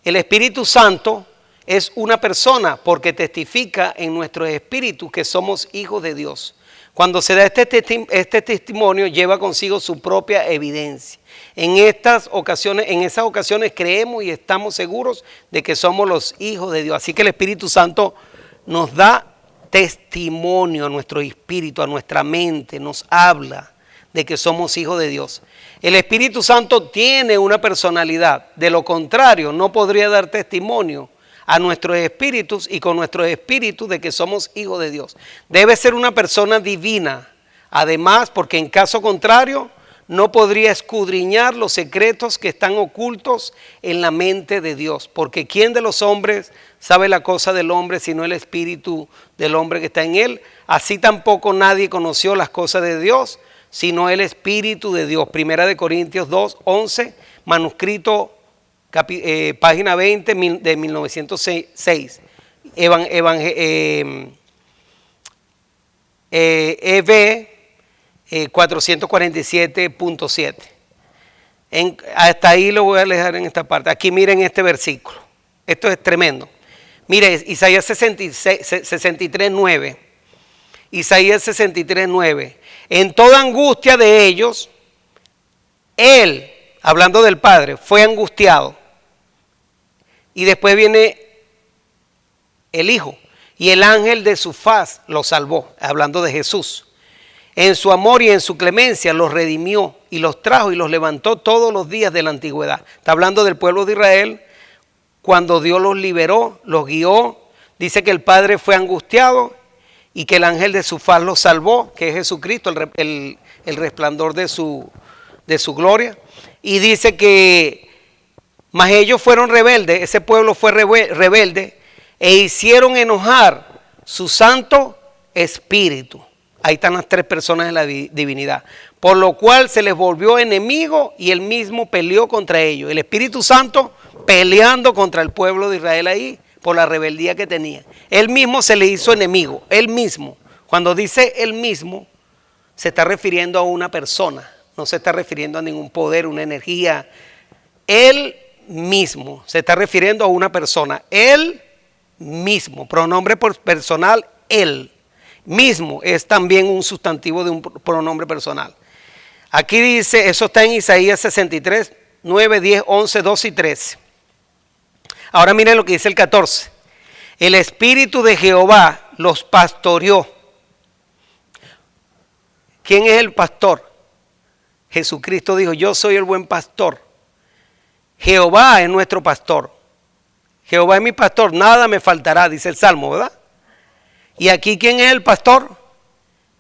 El Espíritu Santo es una persona porque testifica en nuestros espíritus que somos hijos de Dios. Cuando se da este testimonio, lleva consigo su propia evidencia. En esas ocasiones creemos y estamos seguros de que somos los hijos de Dios. Así que el Espíritu Santo nos da testimonio a nuestro espíritu, a nuestra mente, nos habla de que somos hijos de Dios. El Espíritu Santo tiene una personalidad, de lo contrario no podría dar testimonio a nuestros espíritus y con nuestros espíritus de que somos hijos de Dios. Debe ser una persona divina, además, porque en caso contrario no podría escudriñar los secretos que están ocultos en la mente de Dios, porque ¿quién de los hombres sabe la cosa del hombre sino el espíritu del hombre que está en él? Así tampoco nadie conoció las cosas de Dios sino el Espíritu de Dios. Primera de Corintios 2, 11, manuscrito página 20 de 1906. EV 447.7. Hasta ahí lo voy a dejar en esta parte. Aquí miren este versículo. Esto es tremendo. Mire, Isaías 63:9. Isaías 63:9. En toda angustia de ellos, Él, hablando del Padre, fue angustiado. Y después viene el Hijo. Y el ángel de su faz los salvó, hablando de Jesús. En su amor y en su clemencia los redimió y los trajo y los levantó todos los días de la antigüedad. Está hablando del pueblo de Israel cuando Dios los liberó, los guió. Dice que el Padre fue angustiado y que el ángel de su faz lo salvó, que es Jesucristo, el resplandor de su gloria. Y dice que, mas ellos fueron rebeldes, ese pueblo fue rebelde, e hicieron enojar su santo espíritu. Ahí están las tres personas de la divinidad. Por lo cual se les volvió enemigo y él mismo peleó contra ellos. El Espíritu Santo peleando contra el pueblo de Israel ahí por la rebeldía que tenía. Él mismo se le hizo enemigo, él mismo. Cuando dice él mismo, se está refiriendo a una persona, no se está refiriendo a ningún poder, una energía. Él mismo, se está refiriendo a una persona, él mismo, pronombre personal, él mismo es también un sustantivo de un pronombre personal. Aquí dice, eso está en Isaías 63, 9, 10, 11, 12 y 13. Ahora miren lo que dice el 14. El Espíritu de Jehová los pastoreó. ¿Quién es el pastor? Jesucristo dijo, yo soy el buen pastor. Jehová es nuestro pastor. Jehová es mi pastor, nada me faltará, dice el Salmo, ¿verdad? Y aquí, ¿quién es el pastor?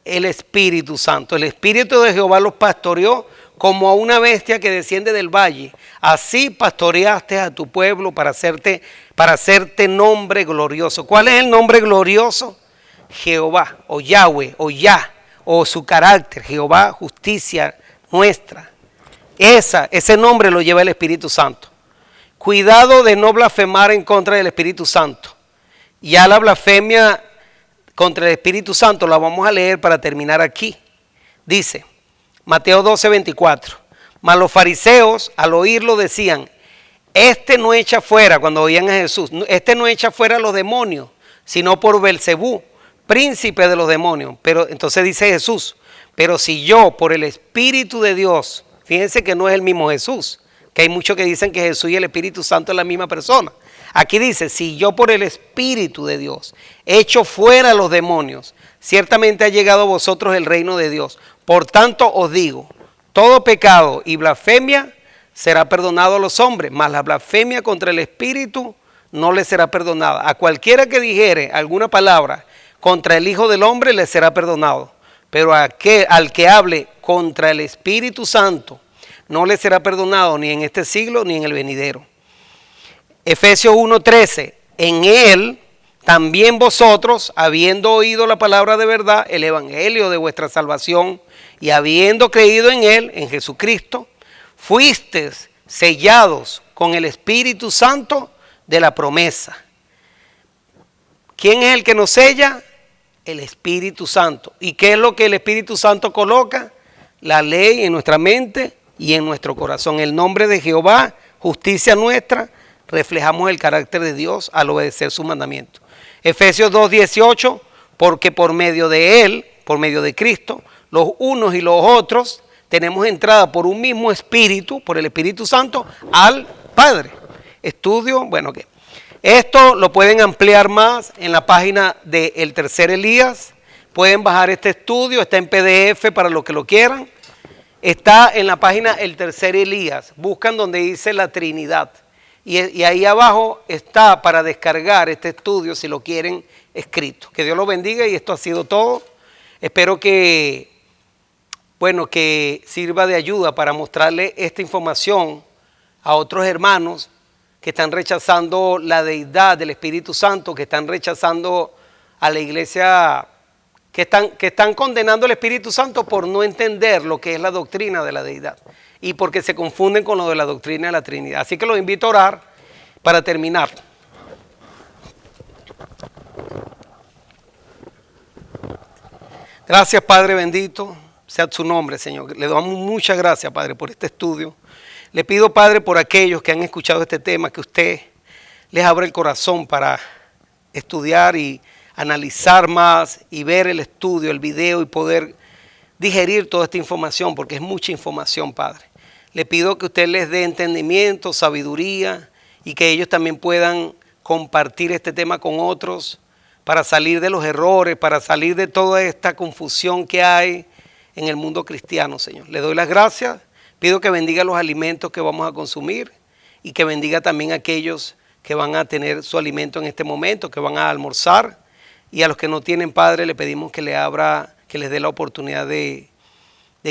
El Espíritu Santo. El Espíritu de Jehová los pastoreó como a una bestia que desciende del valle. Así pastoreaste a tu pueblo para hacerte nombre glorioso. ¿Cuál es el nombre glorioso? Jehová, o Yahweh, o Yah, o su carácter. Jehová, justicia nuestra. Ese nombre lo lleva el Espíritu Santo. Cuidado de no blasfemar en contra del Espíritu Santo. Ya la blasfemia contra el Espíritu Santo la vamos a leer para terminar aquí. Dice, Mateo 12, 24. Mas los fariseos al oírlo decían, este no echa fuera, cuando oían a Jesús, este no echa fuera a los demonios, sino por Belcebú, príncipe de los demonios. Pero entonces dice Jesús, pero si yo por el Espíritu de Dios, fíjense que no es el mismo Jesús, que hay muchos que dicen que Jesús y el Espíritu Santo es la misma persona. Aquí dice, si yo por el Espíritu de Dios echo fuera a los demonios, ciertamente ha llegado a vosotros el reino de Dios. Por tanto os digo, todo pecado y blasfemia será perdonado a los hombres, mas la blasfemia contra el Espíritu no le será perdonada. A cualquiera que dijere alguna palabra contra el Hijo del Hombre le será perdonado, pero al que hable contra el Espíritu Santo no le será perdonado ni en este siglo ni en el venidero. Efesios 1:13, en él también vosotros, habiendo oído la palabra de verdad, el evangelio de vuestra salvación, y habiendo creído en él, en Jesucristo, fuisteis sellados con el Espíritu Santo de la promesa. ¿Quién es el que nos sella? El Espíritu Santo. ¿Y qué es lo que el Espíritu Santo coloca? La ley en nuestra mente y en nuestro corazón. El nombre de Jehová, justicia nuestra, reflejamos el carácter de Dios al obedecer su mandamiento. Efesios 2:18, porque por medio de él, por medio de Cristo, los unos y los otros tenemos entrada por un mismo espíritu, por el Espíritu Santo, al Padre. Estudio, bueno, ¿qué? Esto lo pueden ampliar más en la página de El Tercer Elías. Pueden bajar este estudio, está en PDF para los que lo quieran. Está en la página El Tercer Elías. Buscan donde dice la Trinidad. Y ahí abajo está para descargar este estudio si lo quieren escrito. Que Dios los bendiga y esto ha sido todo. Espero que sirva de ayuda para mostrarle esta información a otros hermanos que están rechazando la deidad del Espíritu Santo, que están rechazando a la iglesia, que están condenando al Espíritu Santo por no entender lo que es la doctrina de la deidad y porque se confunden con lo de la doctrina de la Trinidad. Así que los invito a orar para terminar. Gracias, Padre bendito, sea su nombre, Señor. Le damos muchas gracias, Padre, por este estudio. Le pido, Padre, por aquellos que han escuchado este tema, que usted les abra el corazón para estudiar y analizar más y ver el estudio, el video y poder digerir toda esta información, porque es mucha información, Padre. Le pido que usted les dé entendimiento, sabiduría y que ellos también puedan compartir este tema con otros para salir de los errores, para salir de toda esta confusión que hay en el mundo cristiano, Señor. Le doy las gracias, pido que bendiga los alimentos que vamos a consumir y que bendiga también a aquellos que van a tener su alimento en este momento, que van a almorzar. Y a los que no tienen, Padre, le pedimos que les dé la oportunidad de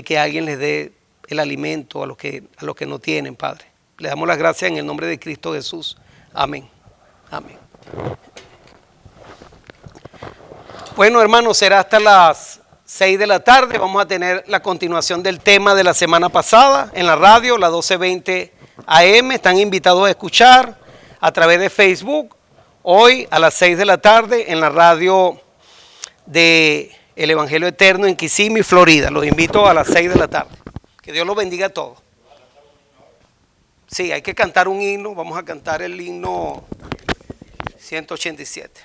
que alguien les dé el alimento a los que no tienen, Padre. Le damos las gracias en el nombre de Cristo Jesús. Amén. Amén. Bueno, hermanos, será hasta las 6 de la tarde. Vamos a tener la continuación del tema de la semana pasada en la radio, la 1220 AM. Están invitados a escuchar a través de Facebook. Hoy a las 6 de la tarde en la radio de El Evangelio Eterno en Kissimmee, Florida. Los invito a las 6 de la tarde. Que Dios los bendiga a todos. Sí, hay que cantar un himno. Vamos a cantar el himno 187.